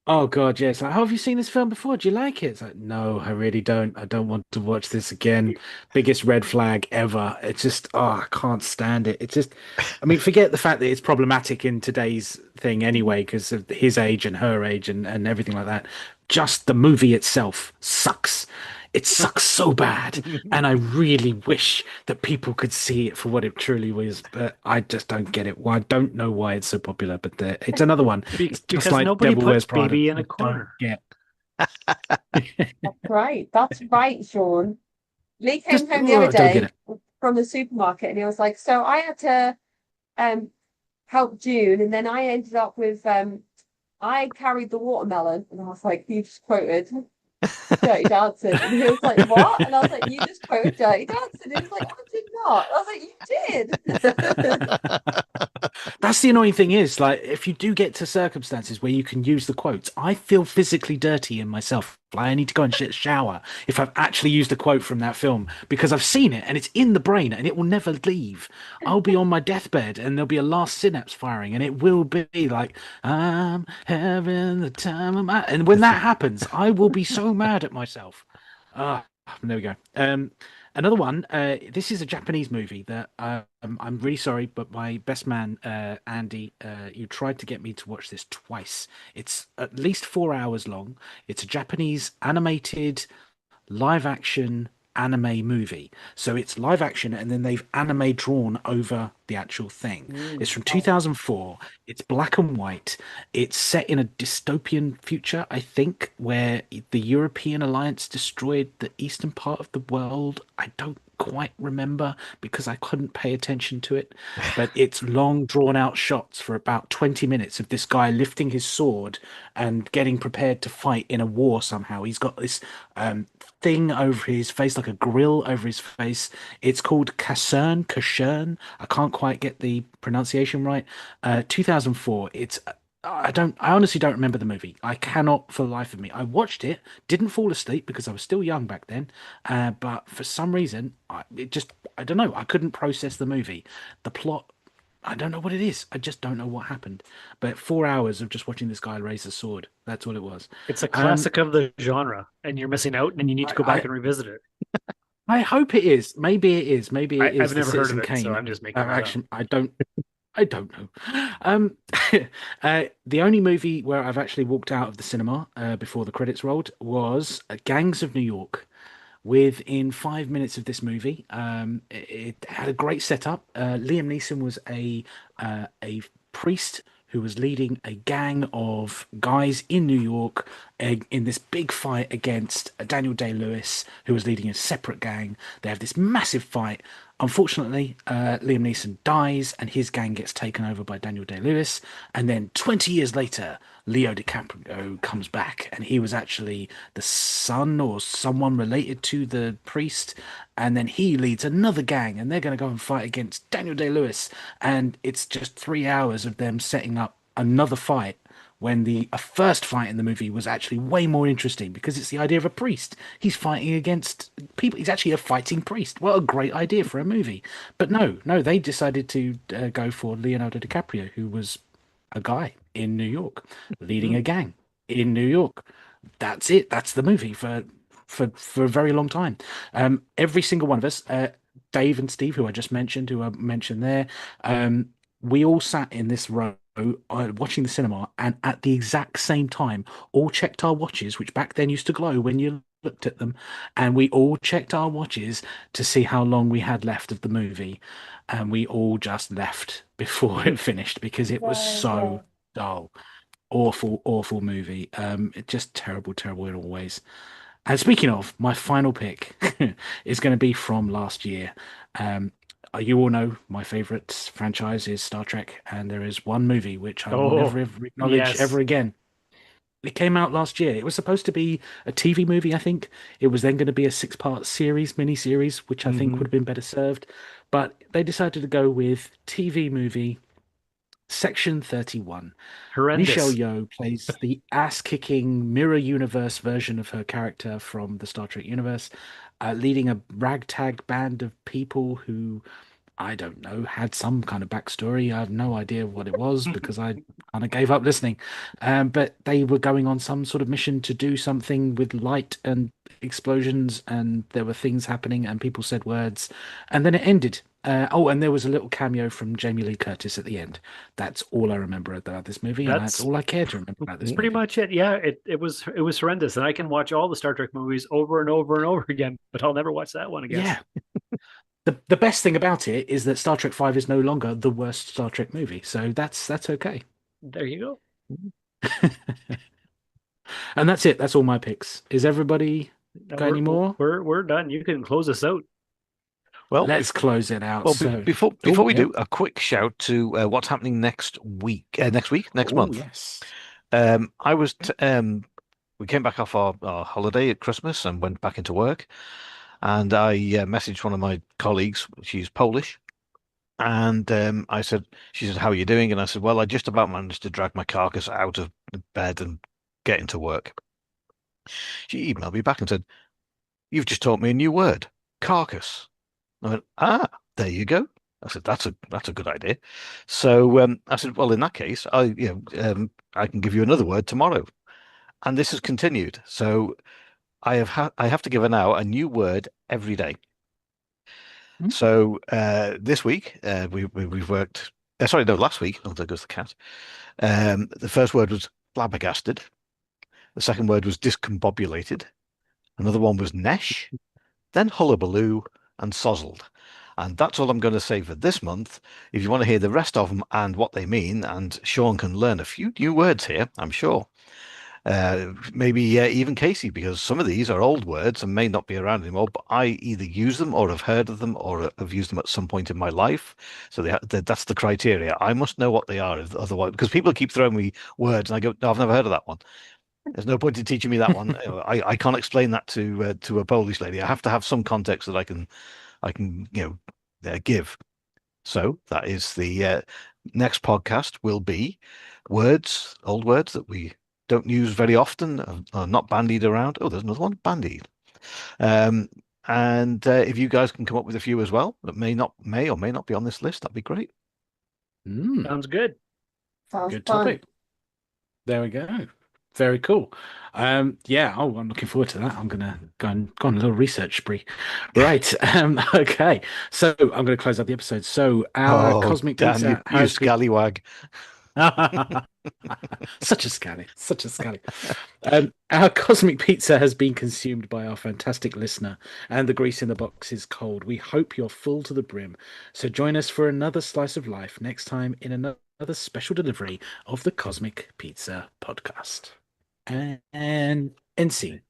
Oh God, yeah. It's like, oh, have you seen this film before? Do you like it? It's like, no, I really don't. I don't want to watch this again. Biggest red flag ever. It's just, oh, I can't stand it. It's just, I mean, forget the fact that it's problematic in today's thing anyway, because of his age and her age and everything like that. Just the movie itself sucks. It sucks so bad. And I really wish that people could see it for what it truly was, but I just don't get it. Well, I don't know why it's so popular, but it's another one. It's just because like nobody Devil Wears puts Prada. baby in a I don't corner." get. That's right. That's right, Sean. Lee came Just home the oh, other I don't get day it. from the supermarket and he was like, so I had to um help June and then I ended up with I carried the watermelon and I was like, you just quoted Dirty Dancing. And he was like, what? And I was like, you just quoted Dirty Dancing. And he was like, I did not. I was like, you did. That's the annoying thing is, like, if you do get to circumstances where you can use the quotes, I feel physically dirty in myself. Like, I need to go and shower if I've actually used a quote from that film because I've seen it and it's in the brain and it will never leave. I'll be on my deathbed and there'll be a last synapse firing and it will be like, I'm having the time of my... And when that happens, I will be so mad at myself. Ah, there we go. Another one. This is a Japanese movie that I'm really sorry, but my best man Andy, you tried to get me to watch this twice. It's at least 4 hours long. It's a Japanese animated live action anime movie. So it's live action and then they've anime drawn over the actual thing. It's from Wow. 2004. It's black and white. It's set in a dystopian future, I think, where the European alliance destroyed the eastern part of the world. I don't quite remember because I couldn't pay attention to it, but it's long drawn out shots for about 20 minutes of this guy lifting his sword and getting prepared to fight in a war somehow. He's got this thing over his face, like a grill over his face. It's called Kasern. I can't quite get the pronunciation right. 2004. I honestly don't remember the movie. I cannot for the life of me. I watched it, didn't fall asleep because I was still young back then. But for some reason, I don't know. I couldn't process the movie. The plot, I don't know what it is. I just don't know what happened. But 4 hours of just watching this guy raise a sword. That's all it was. It's a Um, classic of the genre, and you're missing out, and you need to go back I, and revisit it. I hope it is. Maybe it is. Maybe it I've is the never heard of Citizen it, so Kane. I'm just making that up. Actually, I don't. I don't know. Um, the only movie where I've actually walked out of the cinema before the credits rolled was Gangs of New York. Within 5 minutes of this movie, it had a great setup. Liam Neeson was a priest who was leading a gang of guys in New York in this big fight against Daniel Day-Lewis, who was leading a separate gang. They have this massive fight. Unfortunately, Liam Neeson dies and his gang gets taken over by Daniel Day-Lewis. And then 20 years later, Leo DiCaprio comes back and he was actually the son or someone related to the priest. And then he leads another gang and they're going to go and fight against Daniel Day-Lewis. And it's just 3 hours of them setting up another fight when the a first fight in the movie was actually way more interesting because it's the idea of a priest. He's fighting against people. He's actually a fighting priest. What a great idea for a movie. But no, they decided to go for Leonardo DiCaprio, who was a guy in New York leading a gang in New York. That's it. That's the movie for a very long time. Every single one of us, Dave and Steve, who I just mentioned, who I mentioned there, we all sat in this row watching the cinema, and at the exact same time, all checked our watches, which back then used to glow when you looked at them, and we all checked our watches to see how long we had left of the movie, and we all just left before it finished because it was Very good. so dull. Awful, awful movie. It just terrible, terrible in all ways. And speaking of, my final pick is going to be from last year. Um, you all know my favorite franchise is Star Trek, and there is one movie which I will Oh, never ever acknowledge yes. ever again. It came out last year. It was supposed to be a TV movie, I think. It was then going to be a six-part series, mini-series, which I think Hmm. would have been better served. But they decided to go with TV movie Section 31. Michelle Horrendous. Yeoh plays the ass-kicking mirror universe version of her character from the Star Trek universe, leading a ragtag band of people who I don't know, had some kind of backstory. I have no idea what it was because I kind of gave up listening. But they were going on some sort of mission to do something with light and explosions, and there were things happening, and people said words, and then it ended. Oh, and there was a little cameo from Jamie Lee Curtis at the end. That's all I remember about this movie, and that's That's all I care to remember about this pretty movie. much it. Yeah, it was horrendous, and I can watch all the Star Trek movies over and over and over again, but I'll never watch that one again. Yeah. The best thing about it is that Star Trek 5 is no longer the worst Star Trek movie, so that's okay. There you go. And that's it. That's all my picks. Is everybody Now got any we're more? we're done. You can close us out. Well, Let's close it out. well, So, before oh we yeah, do, a quick shout to what's happening next week, next oh month. yes. I was we came back off our holiday at Christmas and went back into work, and I messaged one of my colleagues. She's Polish, and she said, "How are you doing?" And I said, "Well, I just about managed to drag my carcass out of the bed and get into work." She emailed me back and said, "You've just taught me a new word, carcass." I went, "Ah, there you go." I said, "That's a good idea." So I said, "Well, in that case, I can give you another word tomorrow." And this has continued. So I have to give her now a new word every day. Mm. So this week we've worked. Sorry, no, last week. Oh, there goes the cat. The first word was flabbergasted. The second word was discombobulated. Another one was nesh. Then hullabaloo and sozzled. And that's all I'm going to say for this month. If you want to hear the rest of them and what they mean, and Sean can learn a few new words here, I'm sure. Maybe even Casey, because some of these are old words and may not be around anymore, but I either use them or have heard of them or have used them at some point in my life. So that's the criteria. I must know what they are, otherwise, because people keep throwing me words and I go, no, I've never heard of that one. There's no point in teaching me that one. I can't explain that to a Polish lady. I have to have some context that I can give. So that is the next podcast will be words, old words that we don't use very often, are not bandied around. Oh, there's another one, bandied. Um, and if you guys can come up with a few as well that may or may not be on this list, that'd be great. Mm, Sounds good. Sounds good fun. topic. There we go. Very cool. Yeah. Oh, I'm looking forward to that. I'm gonna go on a little research spree. Right. Okay. So I'm gonna close out the episode. So our Oh, cosmic Dan, pizza you has been scallywag. such a scally, such a scally. Our cosmic pizza has been consumed by our fantastic listener, and the grease in the box is cold. We hope you're full to the brim. So join us for another slice of life next time in another special delivery of the Cosmic Pizza Podcast. And NC.